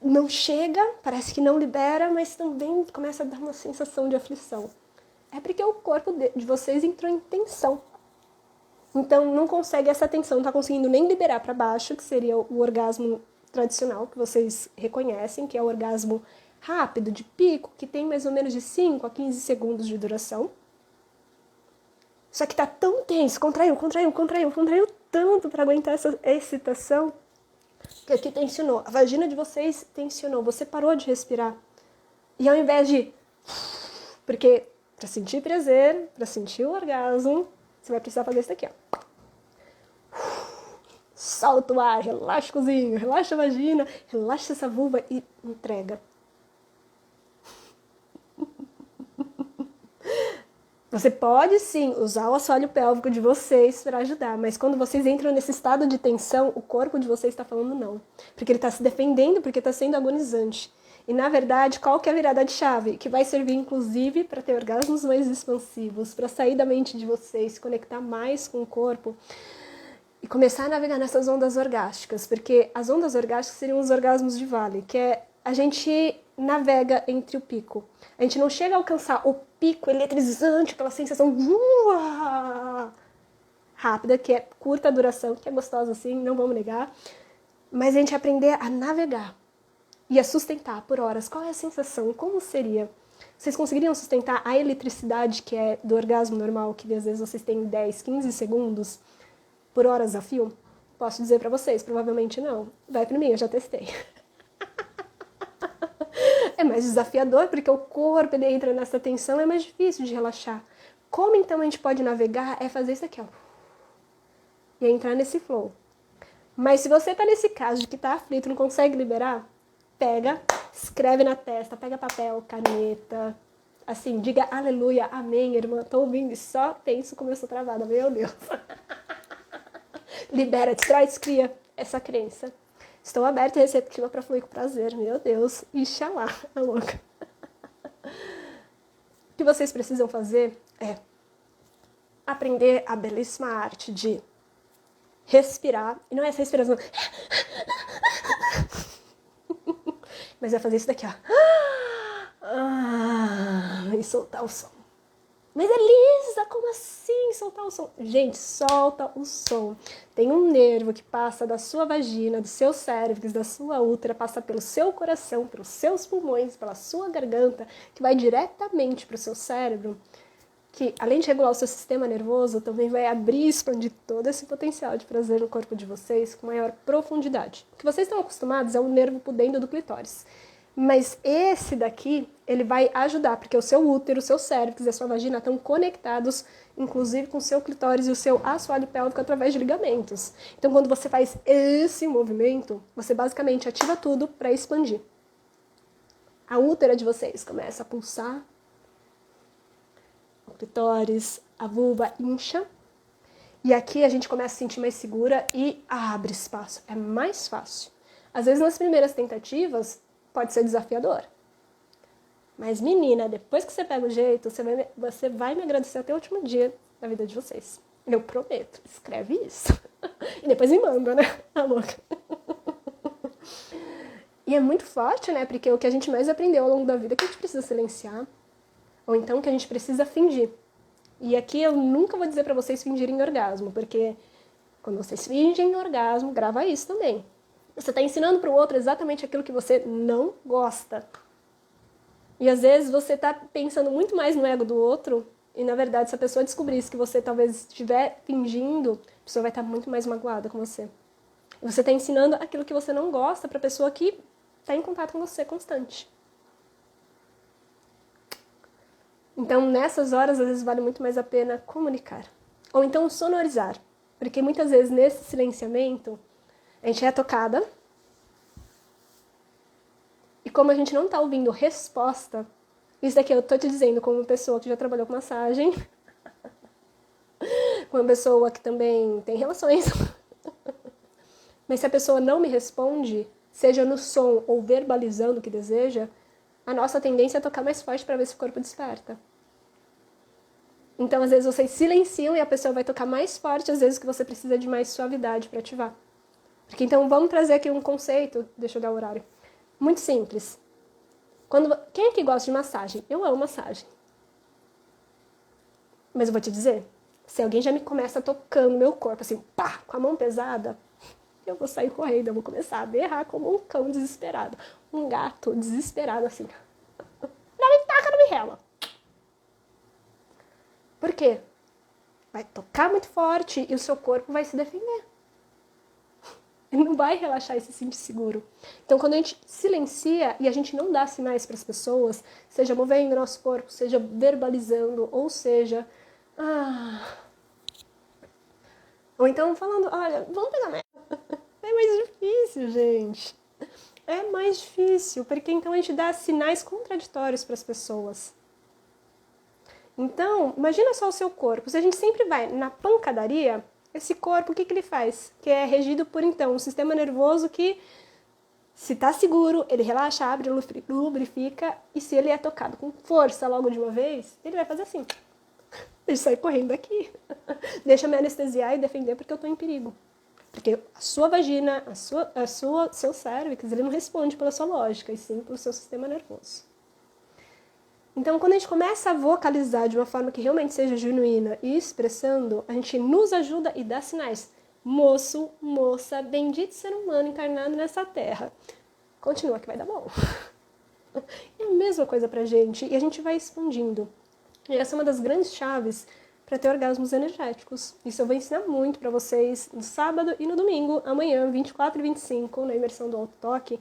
A: não chega, parece que não libera, mas também começa a dar uma sensação de aflição. É porque o corpo de vocês entrou em tensão. Então, não consegue essa tensão, não está conseguindo nem liberar para baixo, que seria o orgasmo tradicional, que vocês reconhecem, que é o orgasmo rápido, de pico, que tem mais ou menos de 5 a 15 segundos de duração. Só que está tão tenso, contraiu tanto para aguentar essa excitação, que aqui tensionou. A vagina de vocês tensionou, você parou de respirar. E ao invés de... Porque... para sentir prazer, para sentir o orgasmo, você vai precisar fazer isso aqui, ó. Solta o ar, relaxa o cozinho, relaxa a vagina, relaxa essa vulva e entrega. Você pode sim usar o assoalho pélvico de vocês para ajudar, mas quando vocês entram nesse estado de tensão, o corpo de vocês está falando não. Porque ele está se defendendo, porque está sendo agonizante. E, na verdade, qual que é a virada de chave? Que vai servir, inclusive, para ter orgasmos mais expansivos, para sair da mente de vocês, se conectar mais com o corpo e começar a navegar nessas ondas orgásticas. Porque as ondas orgásticas seriam os orgasmos de vale, que é a gente navega entre o pico. A gente não chega a alcançar o pico eletrizante, aquela sensação rápida, que é curta a duração, que é gostosa assim, não vamos negar. Mas a gente aprender a navegar. E a sustentar por horas. Qual é a sensação? Como seria? Vocês conseguiriam sustentar a eletricidade que é do orgasmo normal, que às vezes vocês têm 10, 15 segundos por horas a fio? Posso dizer pra vocês, provavelmente não. Vai pra mim, eu já testei. É mais desafiador, porque o corpo ele entra nessa tensão, é mais difícil de relaxar. Como então a gente pode navegar? É fazer isso aqui, ó. E entrar nesse flow. Mas se você tá nesse caso de que tá aflito, não consegue liberar, pega, escreve na testa, pega papel, caneta, assim, diga aleluia, amém, irmã, tô ouvindo e só penso como eu sou travada, meu Deus. Libera, destrói, descria essa crença. Estou aberta e receptiva para fluir com prazer, meu Deus, Ixalá, a louca. O que vocês precisam fazer é aprender a belíssima arte de respirar, e não é essa respiração, mas é fazer isso daqui, ó. E soltar o som. Mas Elisa, como assim soltar o som? Gente, solta o som. Tem um nervo que passa da sua vagina, do seu cérebro, da sua útera, passa pelo seu coração, pelos seus pulmões, pela sua garganta, que vai diretamente para o seu cérebro, que além de regular o seu sistema nervoso, também vai abrir e expandir todo esse potencial de prazer no corpo de vocês com maior profundidade. O que vocês estão acostumados é o nervo pudendo do clitóris. Mas esse daqui, ele vai ajudar, porque o seu útero, o seu cérebro e a sua vagina estão conectados, inclusive com o seu clitóris e o seu assoalho pélvico através de ligamentos. Então, quando você faz esse movimento, você basicamente ativa tudo para expandir. A útera de vocês começa a pulsar, o clitóris, a vulva incha, e aqui a gente começa a se sentir mais segura e abre espaço. É mais fácil. Às vezes, nas primeiras tentativas, pode ser desafiador. Mas, menina, depois que você pega o jeito, você vai me agradecer até o último dia da vida de vocês. Eu prometo. Escreve isso. E depois me manda, né? A louca. E é muito forte, né? Porque o que a gente mais aprendeu ao longo da vida é que a gente precisa silenciar. Ou então que a gente precisa fingir. E aqui eu nunca vou dizer pra vocês fingirem orgasmo. Porque quando vocês fingem orgasmo, grava isso também. Você está ensinando para o outro exatamente aquilo que você não gosta. E às vezes você está pensando muito mais no ego do outro, e na verdade, se a pessoa descobrisse que você talvez estiver fingindo, a pessoa vai estar muito mais magoada com você. E você está ensinando aquilo que você não gosta para a pessoa que está em contato com você constante. Então, nessas horas, às vezes vale muito mais a pena comunicar. Ou então sonorizar. Porque muitas vezes nesse silenciamento, a gente é tocada. E como a gente não tá ouvindo resposta, isso daqui eu tô te dizendo como uma pessoa que já trabalhou com massagem, com uma pessoa que também tem relações. Mas se a pessoa não me responde, seja no som ou verbalizando o que deseja, a nossa tendência é tocar mais forte para ver se o corpo desperta. Então, às vezes, vocês silenciam e a pessoa vai tocar mais forte, às vezes que você precisa de mais suavidade para ativar. Porque então vamos trazer aqui um conceito, deixa eu dar o horário, muito simples. Quem é que gosta de massagem? Eu amo massagem. Mas eu vou te dizer, se alguém já me começa tocando meu corpo, assim, pá, com a mão pesada, eu vou sair correndo, eu vou começar a berrar como um cão desesperado. Um gato desesperado, assim. Não me toca, não me rela. Por quê? Vai tocar muito forte e o seu corpo vai se defender. Ele não vai relaxar e se sentir seguro. Então, quando a gente silencia e a gente não dá sinais para as pessoas, seja movendo o nosso corpo, seja verbalizando, ou seja... Ou então falando, olha, vamos pegar mais. É mais difícil, gente. É mais difícil, porque então a gente dá sinais contraditórios para as pessoas. Então, imagina só o seu corpo. Se a gente sempre vai na pancadaria... Esse corpo, o que ele faz? Que é regido por, então, um sistema nervoso que, se tá seguro, ele relaxa, abre, lubrifica, e se ele é tocado com força logo de uma vez, ele vai fazer assim. Deixa eu sair correndo daqui. Deixa eu me anestesiar e defender porque eu tô em perigo. Porque a sua vagina, seu cérebro, ele não responde pela sua lógica, e sim pelo seu sistema nervoso. Então, quando a gente começa a vocalizar de uma forma que realmente seja genuína e expressando, a gente nos ajuda e dá sinais. Moço, moça, bendito ser humano encarnado nessa terra. Continua que vai dar bom. É a mesma coisa pra gente e a gente vai expandindo. E essa é uma das grandes chaves para ter orgasmos energéticos. Isso eu vou ensinar muito para vocês no sábado e no domingo, amanhã, 24 e 25, na imersão do Alto Toque,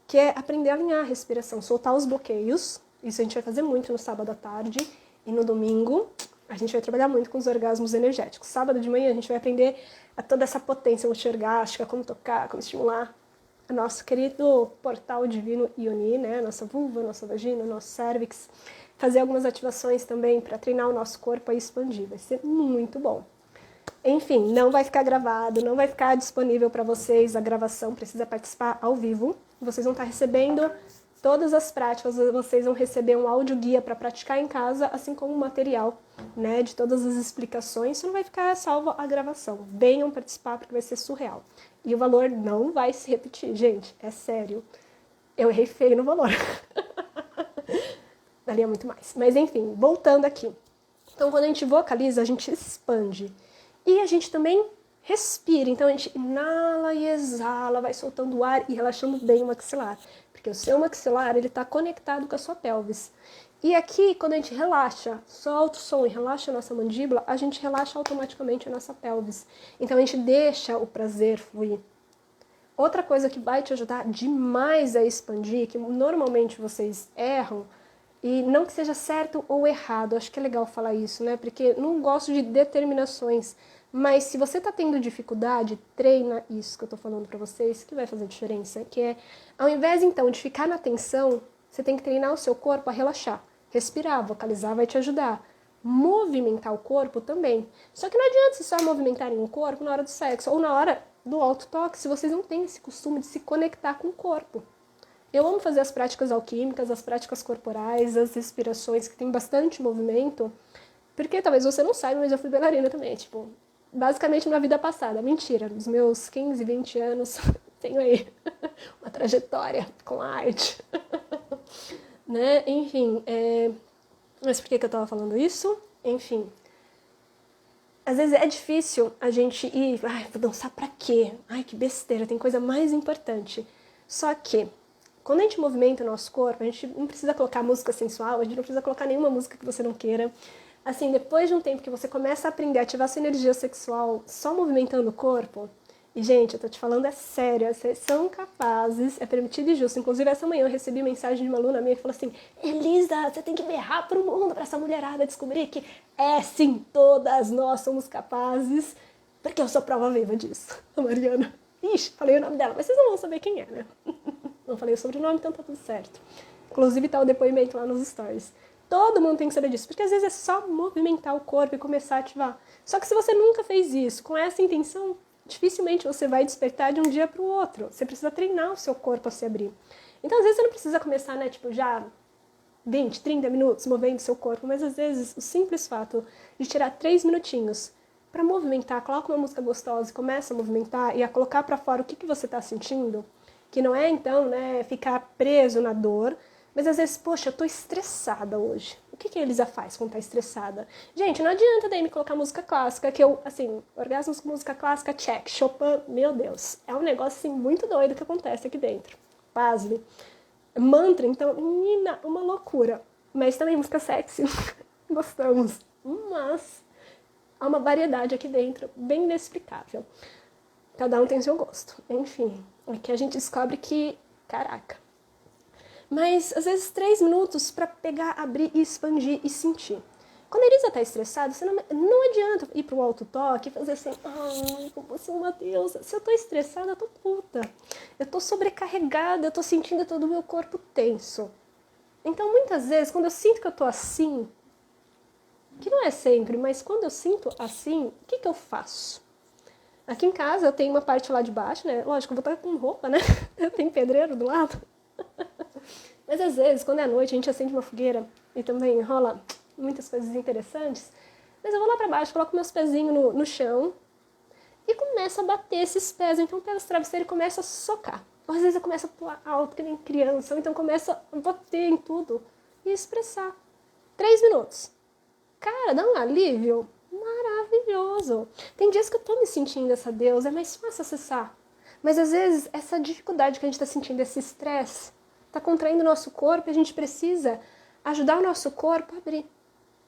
A: que é aprender a alinhar a respiração, soltar os bloqueios. Isso a gente vai fazer muito no sábado à tarde e no domingo. A gente vai trabalhar muito com os orgasmos energéticos. Sábado de manhã a gente vai aprender a toda essa potência multi-orgástica, como tocar, como estimular o nosso querido portal divino Ioni, né? Nossa vulva, nossa vagina, nosso cérvix. Fazer algumas ativações também para treinar o nosso corpo a expandir. Vai ser muito bom. Enfim, não vai ficar gravado, não vai ficar disponível para vocês a gravação, precisa participar ao vivo. Vocês vão estar recebendo todas as práticas, vocês vão receber um áudio guia para praticar em casa, assim como um material, né, de todas as explicações. Isso não vai ficar salvo a gravação. Venham participar porque vai ser surreal. E o valor não vai se repetir, gente, é sério. Eu errei feio no valor. Ali é muito mais. Mas enfim, voltando aqui. Então, quando a gente vocaliza, a gente expande. E a gente também respira. Então, a gente inala e exala, vai soltando o ar e relaxando bem o maxilar. Porque o seu maxilar, ele está conectado com a sua pelvis. E aqui, quando a gente relaxa, solta o som e relaxa a nossa mandíbula, a gente relaxa automaticamente a nossa pelvis. Então, a gente deixa o prazer fluir. Outra coisa que vai te ajudar demais a expandir, que normalmente vocês erram, e não que seja certo ou errado, acho que é legal falar isso, né? Porque não gosto de determinações, mas se você tá tendo dificuldade, treina isso que eu tô falando pra vocês, que vai fazer diferença, que é, ao invés então de ficar na tensão, você tem que treinar o seu corpo a relaxar, respirar, vocalizar vai te ajudar, movimentar o corpo também. Só que não adianta vocês só movimentarem o corpo na hora do sexo ou na hora do auto-toque, se vocês não têm esse costume de se conectar com o corpo. Eu amo fazer as práticas alquímicas, as práticas corporais, as respirações, que tem bastante movimento, porque talvez você não saiba, mas eu fui bailarina também, tipo, basicamente na vida passada. Mentira, nos meus 15, 20 anos, tenho aí uma trajetória com a arte. Né? Enfim, mas por que eu tava falando isso? Enfim, às vezes é difícil a gente ir, vou dançar pra quê? Ai, que besteira, tem coisa mais importante. Só que, quando a gente movimenta o nosso corpo, a gente não precisa colocar música sensual, a gente não precisa colocar nenhuma música que você não queira. Assim, depois de um tempo que você começa a aprender a ativar sua energia sexual só movimentando o corpo, e gente, eu tô te falando é sério, vocês são capazes, é permitido e justo. Inclusive, essa manhã eu recebi mensagem de uma aluna minha que falou assim: Elisa, você tem que berrar pro mundo, pra essa mulherada descobrir que sim, todas nós somos capazes, porque eu sou prova viva disso. A Mariana. Ixi, falei o nome dela, mas vocês não vão saber quem é, né? Não falei o sobrenome, então tá tudo certo. Inclusive tá o depoimento lá nos stories. Todo mundo tem que saber disso, porque às vezes é só movimentar o corpo e começar a ativar. Só que se você nunca fez isso, com essa intenção, dificilmente você vai despertar de um dia para o outro. Você precisa treinar o seu corpo a se abrir. Então, às vezes, você não precisa começar, né, tipo, já 20, 30 minutos movendo o seu corpo, mas às vezes o simples fato de tirar 3 minutinhos para movimentar, coloca uma música gostosa e começa a movimentar e a colocar para fora o que você está sentindo, que não é, então, né, ficar preso na dor, mas às vezes, poxa, eu tô estressada hoje. O que a Elisa faz quando tá estressada? Gente, não adianta daí me colocar música clássica, que eu, assim, orgasmos com música clássica, check. Chopin, meu Deus, é um negócio, assim, muito doido que acontece aqui dentro. Pasme. Mantra, então, menina, uma loucura. Mas também música sexy, gostamos. Mas há uma variedade aqui dentro, bem inexplicável. Cada um tem seu gosto. Enfim, aqui a gente descobre que, caraca. Mas, às vezes, 3 minutos para pegar, abrir, expandir e sentir. Quando a Elisa tá estressada, você não adianta ir pro auto-toque e fazer assim, como você é uma deusa. Se eu tô estressada, eu tô puta. Eu tô sobrecarregada, eu tô sentindo todo o meu corpo tenso. Então, muitas vezes, quando eu sinto que eu tô assim, que não é sempre, mas quando eu sinto assim, o que eu faço? Aqui em casa eu tenho uma parte lá de baixo, né? Lógico, eu vou estar com roupa, né? Eu tenho pedreiro do lado. Mas às vezes, quando é à noite, a gente acende uma fogueira e também rola muitas coisas interessantes. Mas eu vou lá pra baixo, coloco meus pezinhos no chão e começo a bater esses pés. Então eu pego esse travesseiro e começo a socar. Ou às vezes eu começo a pular alto, que nem criança. Ou então começo a bater em tudo e expressar. 3 minutos. Cara, dá um alívio maravilhoso. Tem dias que eu tô me sentindo essa deusa, é mais fácil acessar. Mas às vezes essa dificuldade que a gente tá sentindo, esse estresse, tá contraindo o nosso corpo e a gente precisa ajudar o nosso corpo a abrir.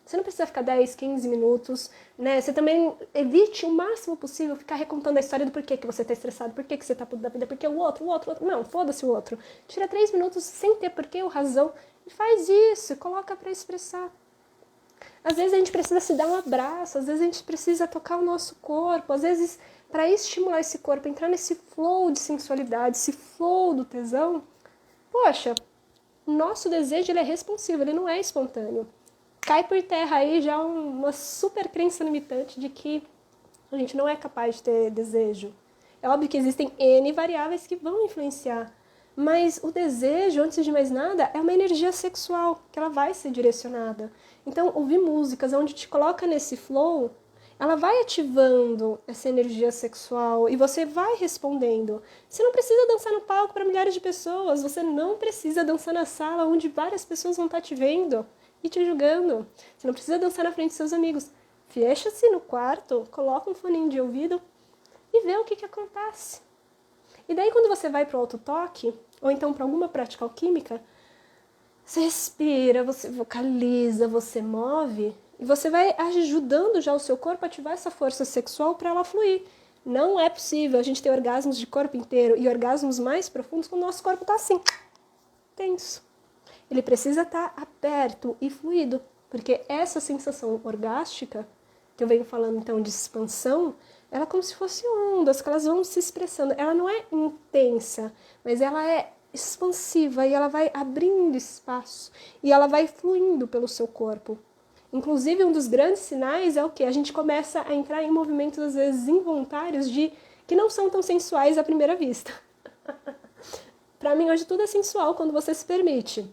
A: Você não precisa ficar 10, 15 minutos, né? Você também evite o máximo possível ficar recontando a história do porquê que você tá estressado, porquê que você tá puto da vida, porque o outro. Não, foda-se o outro. Tira 3 minutos sem ter porquê ou razão e faz isso, coloca pra expressar. Às vezes a gente precisa se dar um abraço, às vezes a gente precisa tocar o nosso corpo, às vezes para estimular esse corpo, entrar nesse flow de sensualidade, esse flow do tesão, poxa, o nosso desejo ele é responsivo, ele não é espontâneo. Cai por terra aí já uma super crença limitante de que a gente não é capaz de ter desejo. É óbvio que existem N variáveis que vão influenciar, mas o desejo, antes de mais nada, é uma energia sexual, que ela vai ser direcionada. Então, ouvir músicas onde te coloca nesse flow, ela vai ativando essa energia sexual e você vai respondendo. Você não precisa dançar no palco para milhares de pessoas, você não precisa dançar na sala onde várias pessoas vão estar te vendo e te julgando. Você não precisa dançar na frente dos seus amigos. Fecha-se no quarto, coloca um foninho de ouvido e vê o que acontece. E daí quando você vai para o autotoque, ou então para alguma prática alquímica, você respira, você vocaliza, você move, e você vai ajudando já o seu corpo a ativar essa força sexual para ela fluir. Não é possível a gente ter orgasmos de corpo inteiro e orgasmos mais profundos quando o nosso corpo está assim, tenso. Ele precisa estar aberto e fluido, porque essa sensação orgástica, que eu venho falando então de expansão, ela é como se fosse ondas, que elas vão se expressando. Ela não é intensa, mas ela é expansiva e ela vai abrindo espaço e ela vai fluindo pelo seu corpo. Inclusive, um dos grandes sinais é o que? A gente começa a entrar em movimentos, às vezes, involuntários, que não são tão sensuais à primeira vista. Para mim, hoje, tudo é sensual quando você se permite.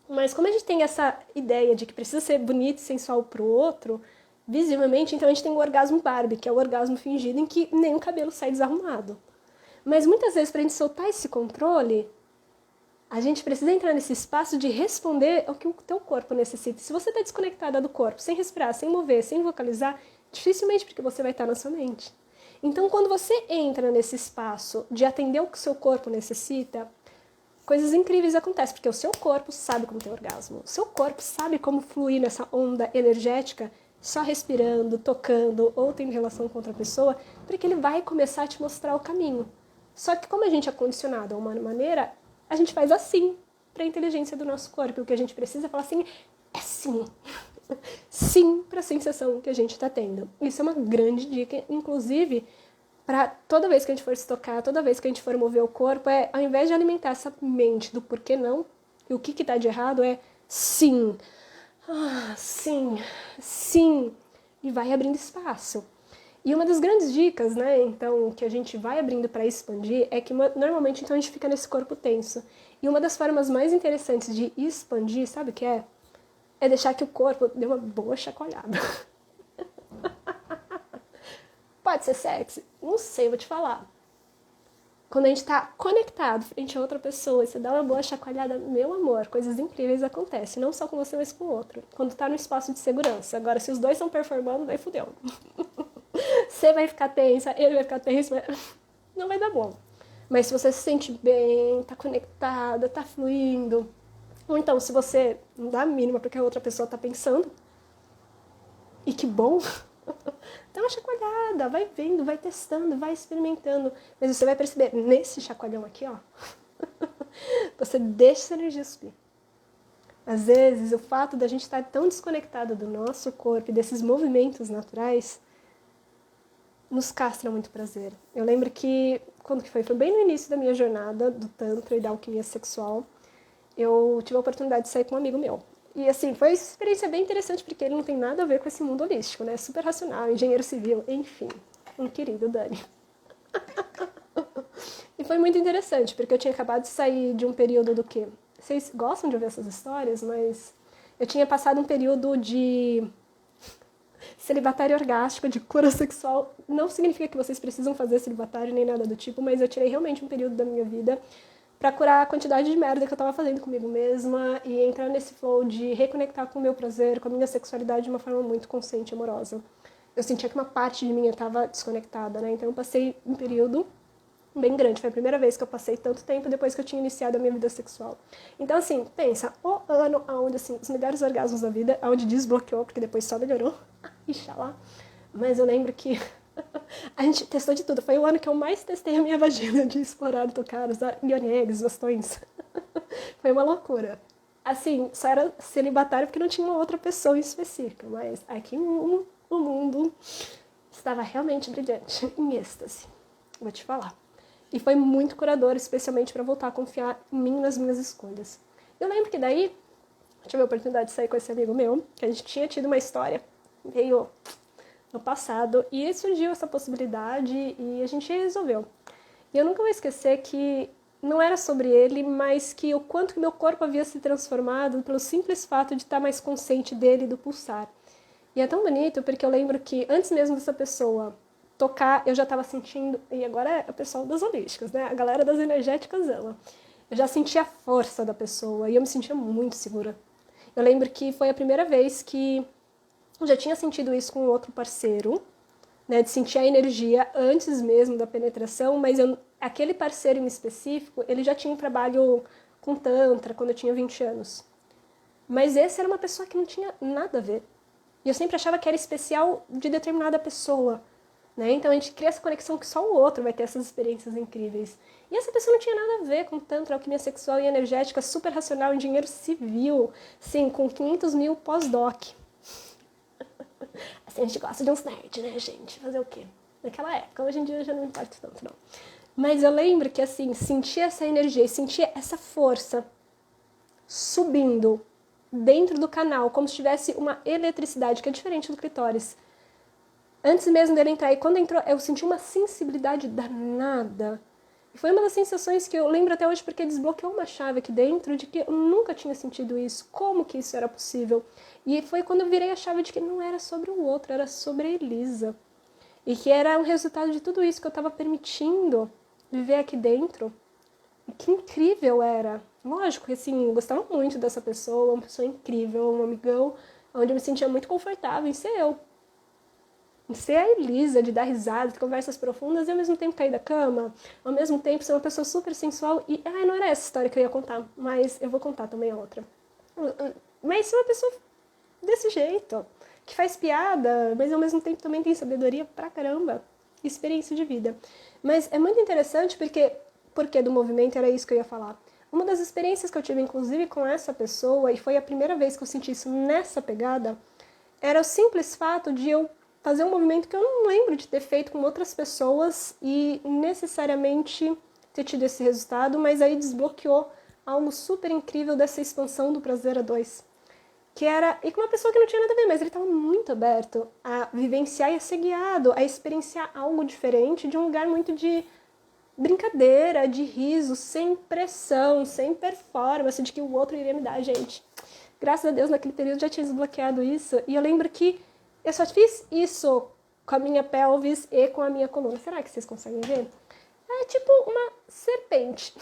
A: Mas como a gente tem essa ideia de que precisa ser bonito e sensual pro outro, visivelmente, então a gente tem o orgasmo Barbie, que é o orgasmo fingido em que nem o cabelo sai desarrumado. Mas muitas vezes, para a gente soltar esse controle, a gente precisa entrar nesse espaço de responder ao que o teu corpo necessita. Se você está desconectada do corpo, sem respirar, sem mover, sem vocalizar, dificilmente porque você vai estar na sua mente. Então, quando você entra nesse espaço de atender o que o seu corpo necessita, coisas incríveis acontecem, porque o seu corpo sabe como ter orgasmo. O seu corpo sabe como fluir nessa onda energética só respirando, tocando ou tendo relação com outra pessoa, porque ele vai começar a te mostrar o caminho. Só que como a gente é condicionado a uma maneira, a gente faz assim para a inteligência do nosso corpo. O que a gente precisa é falar assim, é sim. Sim para a sensação que a gente está tendo. Isso é uma grande dica, inclusive, para toda vez que a gente for se tocar, toda vez que a gente for mover o corpo, ao invés de alimentar essa mente do porquê não, e o que está de errado é sim. Sim, sim. E vai abrindo espaço. E uma das grandes dicas, né, então, que a gente vai abrindo para expandir é que normalmente então a gente fica nesse corpo tenso. E uma das formas mais interessantes de expandir, sabe o que é? É deixar que o corpo dê uma boa chacoalhada. Pode ser sexy? Não sei, vou te falar. Quando a gente está conectado frente a outra pessoa e você dá uma boa chacoalhada, meu amor, coisas incríveis acontecem. Não só com você, mas com o outro. Quando está no espaço de segurança. Agora, se os dois estão performando, daí fudeu. Você vai ficar tensa, ele vai ficar tenso, não vai dar bom. Mas se você se sente bem, tá conectada, tá fluindo, ou então se você não dá a mínima porque a outra pessoa tá pensando, e que bom, dá uma chacoalhada, vai vendo, vai testando, vai experimentando. Mas você vai perceber, nesse chacoalhão aqui, ó, você deixa essa energia subir. Às vezes, o fato da gente estar tão desconectado do nosso corpo e desses movimentos naturais nos castra muito prazer. Eu lembro que, quando que foi? Foi bem no início da minha jornada do Tantra e da alquimia sexual. Eu tive a oportunidade de sair com um amigo meu. E assim, foi uma experiência bem interessante, porque ele não tem nada a ver com esse mundo holístico, né? Super racional, engenheiro civil, enfim. Um querido Dani. E foi muito interessante, porque eu tinha acabado de sair de um período do quê? Vocês gostam de ouvir essas histórias, mas eu tinha passado um período de celibatário orgástico, de cura sexual. Não significa que vocês precisam fazer celibatário nem nada do tipo, mas eu tirei realmente um período da minha vida pra curar a quantidade de merda que eu tava fazendo comigo mesma e entrar nesse flow de reconectar com o meu prazer, com a minha sexualidade de uma forma muito consciente e amorosa. Eu sentia que uma parte de mim estava desconectada, né? Então eu passei um período bem grande. Foi a primeira vez que eu passei tanto tempo depois que eu tinha iniciado a minha vida sexual. Então, assim, pensa, o ano onde, assim, os melhores orgasmos da vida, onde desbloqueou, porque depois só melhorou. Ixalá. Mas eu lembro que a gente testou de tudo. Foi o ano que eu mais testei a minha vagina, de explorar, tocar, usar ionegs, bastões. Foi uma loucura. assim, só era celibatário porque não tinha uma outra pessoa em específica, mas aqui o mundo estava realmente brilhante, em êxtase, vou te falar. E foi muito curador, especialmente para voltar a confiar em mim nas minhas escolhas. Eu lembro que daí, eu tive a oportunidade de sair com esse amigo meu, que a gente tinha tido uma história meio no passado, e surgiu essa possibilidade e a gente resolveu. E eu nunca vou esquecer que não era sobre ele, mas que o quanto que meu corpo havia se transformado pelo simples fato de estar mais consciente dele e do pulsar. E é tão bonito porque eu lembro que antes mesmo dessa pessoa tocar, eu já estava sentindo, e agora é o pessoal das holísticas, né? A galera das energéticas ama. Eu já sentia a força da pessoa e eu me sentia muito segura. Eu lembro que foi a primeira vez que eu já tinha sentido isso com outro parceiro, né, de sentir a energia antes mesmo da penetração, mas aquele parceiro em específico, ele já tinha um trabalho com tantra quando eu tinha 20 anos. Mas esse era uma pessoa que não tinha nada a ver. E eu sempre achava que era especial de determinada pessoa. Né? Então a gente cria essa conexão que só o outro vai ter essas experiências incríveis. E essa pessoa não tinha nada a ver com tantra, alquimia sexual e energética, super racional, engenheiro civil, sim, com 500 mil pós-doc. Assim, a gente gosta de uns nerds, né, gente? Fazer o quê? Naquela época, hoje em dia já não importa tanto, não. Mas eu lembro que, assim, sentia essa energia, sentia essa força subindo dentro do canal, como se tivesse uma eletricidade, que é diferente do clitóris. Antes mesmo dele entrar, e quando entrou, eu senti uma sensibilidade danada. E foi uma das sensações que eu lembro até hoje, porque desbloqueou uma chave aqui dentro de que eu nunca tinha sentido isso. Como que isso era possível? E foi quando eu virei a chave de que não era sobre o outro, era sobre a Elisa. E que era um resultado de tudo isso que eu estava permitindo viver aqui dentro. E que incrível era. Lógico que, assim, eu gostava muito dessa pessoa, uma pessoa incrível, um amigão, onde eu me sentia muito confortável em ser eu. Ser a Elisa, de dar risada, de conversas profundas e ao mesmo tempo cair da cama, ao mesmo tempo ser uma pessoa super sensual e... não era essa história que eu ia contar, mas eu vou contar também a outra. Mas ser uma pessoa desse jeito, que faz piada, mas ao mesmo tempo também tem sabedoria pra caramba, experiência de vida. Mas é muito interessante porque do movimento era isso que eu ia falar. Uma das experiências que eu tive, inclusive, com essa pessoa, e foi a primeira vez que eu senti isso nessa pegada, era o simples fato de eu fazer um movimento que eu não lembro de ter feito com outras pessoas e necessariamente ter tido esse resultado, mas aí desbloqueou algo super incrível dessa expansão do prazer a dois. Que era, e com uma pessoa que não tinha nada a ver, mas ele estava muito aberto a vivenciar e a ser guiado, a experienciar algo diferente de um lugar muito de brincadeira, de riso, sem pressão, sem performance de que o outro iria me dar, gente. Graças a Deus, naquele período já tinha desbloqueado isso, e eu lembro que eu só fiz isso com a minha pelvis e com a minha coluna. Será que vocês conseguem ver? É tipo uma serpente.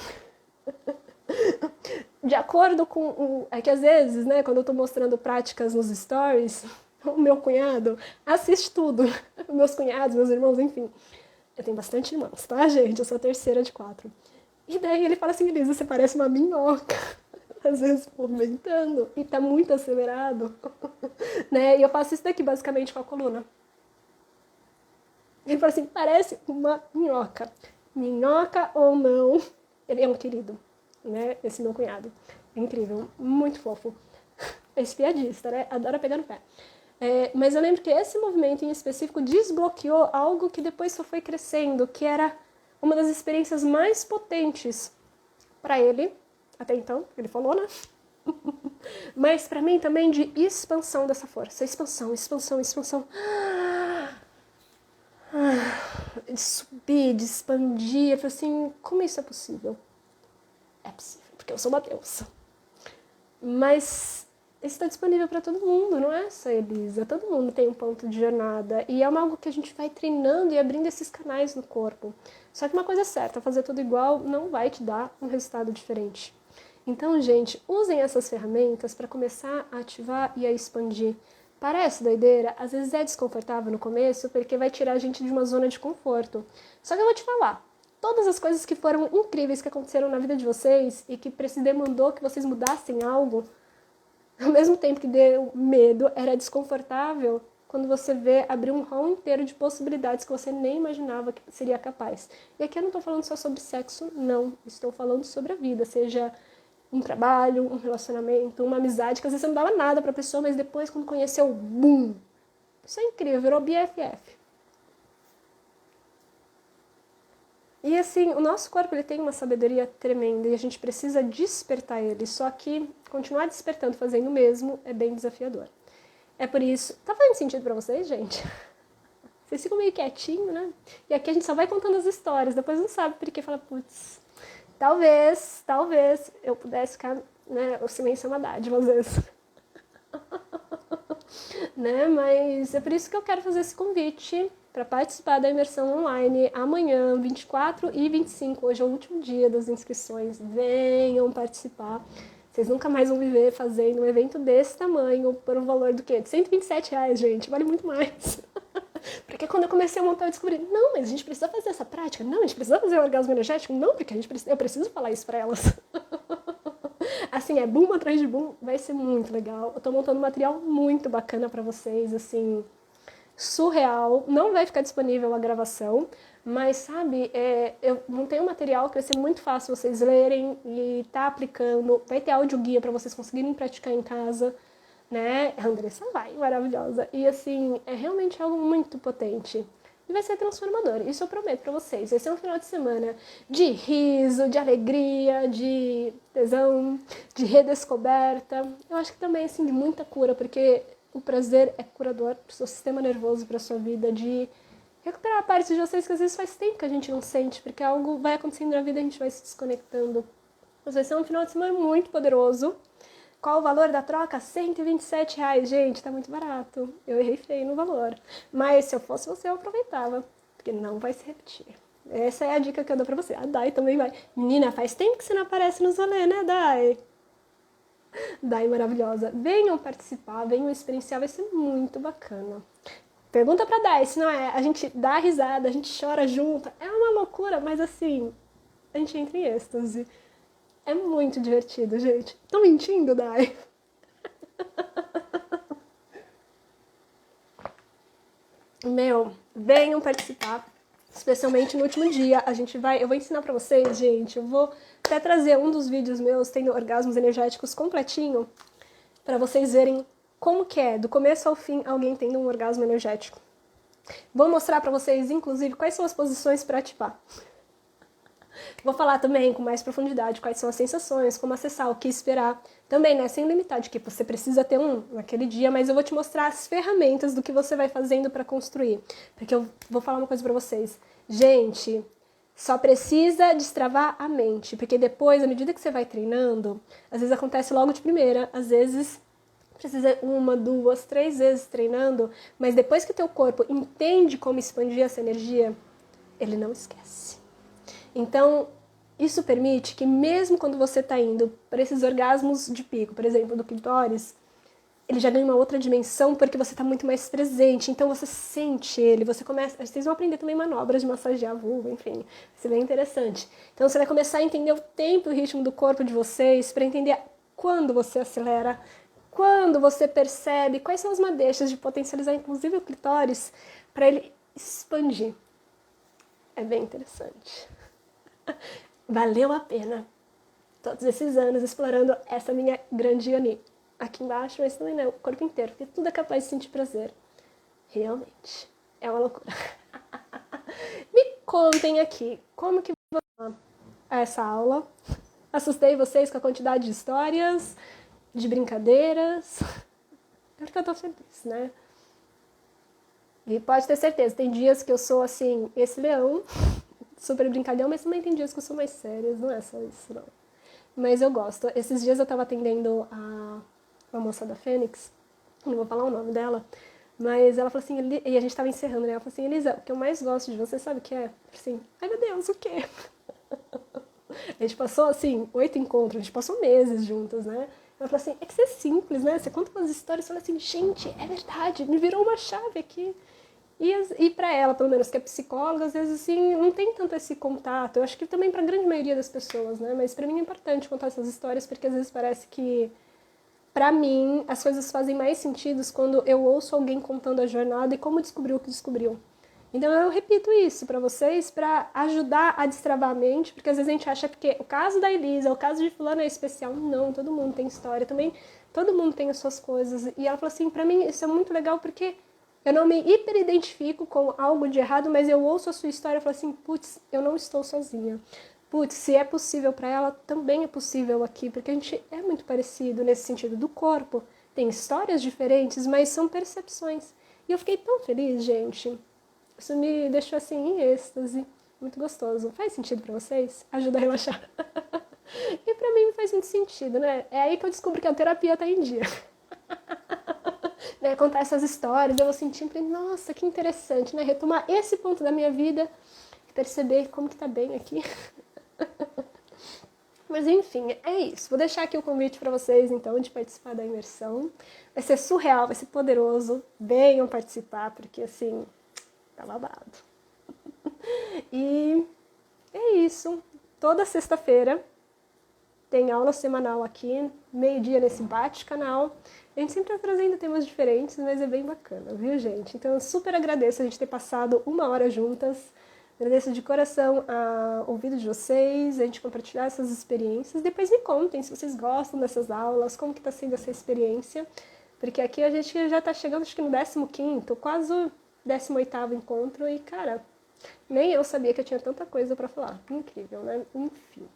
A: De acordo com o... É que às vezes, né, quando eu tô mostrando práticas nos stories, o meu cunhado assiste tudo. Meus cunhados, meus irmãos, enfim. Eu tenho bastante irmãos, tá, gente? Eu sou a terceira de 4. E daí ele fala assim, Elisa, você parece uma minhoca. Às vezes movimentando e tá muito acelerado, né? E eu faço isso daqui basicamente com a coluna. Ele fala assim, parece uma minhoca. Minhoca ou não, ele é um querido, né? Esse meu cunhado. É incrível, muito fofo. É espiadista, né? Adora pegar no pé. Mas eu lembro que esse movimento em específico desbloqueou algo que depois só foi crescendo, que era uma das experiências mais potentes para ele, até então, ele falou, né? Mas pra mim também de expansão dessa força. Expansão, expansão, expansão. De subir, de expandir. Eu falei assim, como isso é possível? É possível, porque eu sou uma deusa. Mas isso está disponível para todo mundo, não é só Elisa. Todo mundo tem um ponto de jornada. E é algo que a gente vai treinando e abrindo esses canais no corpo. Só que uma coisa é certa, fazer tudo igual não vai te dar um resultado diferente. Então, gente, usem essas ferramentas para começar a ativar e a expandir. Parece doideira? Às vezes é desconfortável no começo, porque vai tirar a gente de uma zona de conforto. Só que eu vou te falar, todas as coisas que foram incríveis que aconteceram na vida de vocês e que demandou que vocês mudassem algo, ao mesmo tempo que deu medo, era desconfortável quando você vê abrir um hall inteiro de possibilidades que você nem imaginava que seria capaz. E aqui eu não estou falando só sobre sexo, não. Estou falando sobre a vida, seja um trabalho, um relacionamento, uma amizade, que às vezes você não dava nada pra pessoa, mas depois quando conheceu, bum! Isso é incrível, virou BFF. E assim, o nosso corpo ele tem uma sabedoria tremenda e a gente precisa despertar ele, só que continuar despertando fazendo o mesmo é bem desafiador. É por isso... Tá fazendo sentido pra vocês, gente? Vocês ficam meio quietinho, né? E aqui a gente só vai contando as histórias, depois não sabe porque fala, putz, talvez eu pudesse ficar, né? O silêncio é uma dádiva às vezes. Né? Mas é por isso que eu quero fazer esse convite para participar da imersão online amanhã, 24 e 25. Hoje é o último dia das inscrições. Venham participar. Vocês nunca mais vão viver fazendo um evento desse tamanho por um valor do quê? De R$ 127, gente. Vale muito mais. Porque quando eu comecei a montar, eu descobri, não, mas a gente precisa fazer essa prática. Não, a gente precisa fazer o orgasmo energético. Não, porque eu preciso falar isso para elas. Assim, é boom atrás de boom, vai ser muito legal. Eu tô montando um material muito bacana pra vocês, assim, surreal. Não vai ficar disponível a gravação, mas, sabe, eu montei um material que vai ser muito fácil vocês lerem e tá aplicando. Vai ter audioguia pra vocês conseguirem praticar em casa, né? A Andressa vai, maravilhosa. E, assim, é realmente algo muito potente. E vai ser transformador, isso eu prometo pra vocês. Vai ser um final de semana de riso, de alegria, de tesão, de redescoberta. Eu acho que também, assim, de muita cura, porque o prazer é curador pro seu sistema nervoso, pra sua vida, de recuperar partes de vocês que às vezes faz tempo que a gente não sente, porque algo vai acontecendo na vida e a gente vai se desconectando. Mas vai ser um final de semana muito poderoso. Qual o valor da troca? R$ 127, gente, tá muito barato. Eu errei feio no valor. Mas se eu fosse você, eu aproveitava, porque não vai se repetir. Essa é a dica que eu dou pra você. A Dai também vai. Menina, faz tempo que você não aparece nos rolês, né, Dai? Dai maravilhosa. Venham participar, venham experienciar, vai ser muito bacana. Pergunta pra Dai, se não é, a gente dá risada, a gente chora junto. É uma loucura, mas assim, a gente entra em êxtase. É muito divertido, gente. Tô mentindo, Dai? Meu, venham participar. Especialmente no último dia, eu vou ensinar pra vocês, gente. Eu vou até trazer um dos vídeos meus tendo orgasmos energéticos completinho pra vocês verem como que é, do começo ao fim, alguém tendo um orgasmo energético. Vou mostrar pra vocês, inclusive, quais são as posições pra ativar. Vou falar também com mais profundidade quais são as sensações, como acessar, o que esperar. Também, né, sem limitar de que você precisa ter um naquele dia, mas eu vou te mostrar as ferramentas do que você vai fazendo para construir. Porque eu vou falar uma coisa para vocês. Gente, só precisa destravar a mente, porque depois, à medida que você vai treinando, às vezes acontece logo de primeira, às vezes precisa 1, 2, 3 vezes treinando, mas depois que o teu corpo entende como expandir essa energia, ele não esquece. Então, isso permite que mesmo quando você está indo para esses orgasmos de pico, por exemplo, do clitóris, ele já ganha uma outra dimensão porque você está muito mais presente. Então você sente ele, você começa... Vocês vão aprender também manobras de massagear a vulva, enfim, vai ser bem interessante. Então você vai começar a entender o tempo e o ritmo do corpo de vocês para entender quando você acelera, quando você percebe, quais são as madeixas de potencializar, inclusive o clitóris, para ele expandir. É bem interessante. Valeu a pena todos esses anos explorando essa minha grande Yoni. Aqui embaixo, mas também não, o corpo inteiro, porque tudo é capaz de sentir prazer. Realmente. É uma loucura. Me contem aqui, como que foi essa aula? Assustei vocês com a quantidade de histórias, de brincadeiras? Porque eu tô feliz, né? E pode ter certeza, tem dias que eu sou assim, esse leão, super brincalhão, mas também tem dias que eu sou mais séria, não é só isso, não. Mas eu gosto. Esses dias eu tava atendendo a moça da Fênix, não vou falar o nome dela, mas ela falou assim, e a gente tava encerrando, né? Ela falou assim, Elisa, o que eu mais gosto de você, sabe o que é? Eu falei assim, ai meu Deus, o quê? A gente passou, assim, 8 encontros, a gente passou meses juntas, né? Ela falou assim, é que você é simples, né? Você conta umas histórias e fala assim, gente, é verdade, me virou uma chave aqui. E para ela, pelo menos, que é psicóloga, às vezes, assim, não tem tanto esse contato. Eu acho que também para a grande maioria das pessoas, né? Mas para mim é importante contar essas histórias, porque às vezes parece que, para mim, as coisas fazem mais sentido quando eu ouço alguém contando a jornada e como descobriu o que descobriu. Então eu repito isso para vocês, para ajudar a destravar a mente, porque às vezes a gente acha que o caso da Elisa, o caso de fulano é especial. Não, todo mundo tem história também, todo mundo tem as suas coisas. E ela falou assim, para mim isso é muito legal porque eu não me hiperidentifico com algo de errado, mas eu ouço a sua história e falo assim, putz, eu não estou sozinha. Putz, se é possível para ela, também é possível aqui, porque a gente é muito parecido nesse sentido do corpo. Tem histórias diferentes, mas são percepções. E eu fiquei tão feliz, gente. Isso me deixou assim em êxtase, muito gostoso. Faz sentido pra vocês? Ajuda a relaxar. E pra mim faz muito sentido, né? É aí que eu descubro que a terapia tá em dia. Né? Contar essas histórias, eu vou sentindo, nossa, que interessante, né? Retomar esse ponto da minha vida e perceber como que tá bem aqui. Mas enfim, é isso. Vou deixar aqui o convite para vocês, então, de participar da imersão. Vai ser surreal, vai ser poderoso. Venham participar, porque assim, tá babado. E é isso. Toda sexta-feira tem aula semanal aqui, meio-dia nesse bate-canal. A gente sempre tá trazendo temas diferentes, mas é bem bacana, viu, gente? Então eu super agradeço a gente ter passado 1 hora juntas. Agradeço de coração a ouvido de vocês, a gente compartilhar essas experiências. Depois me contem se vocês gostam dessas aulas, como que tá sendo essa experiência. Porque aqui a gente já tá chegando, acho que no 15º, quase o 18º encontro. E, cara, nem eu sabia que eu tinha tanta coisa pra falar. Incrível, né? Enfim.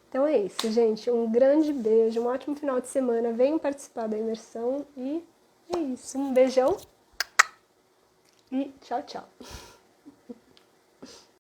A: Então é isso, gente. Um grande beijo, um ótimo final de semana. Venham participar da imersão e é isso. Um beijão e tchau, tchau.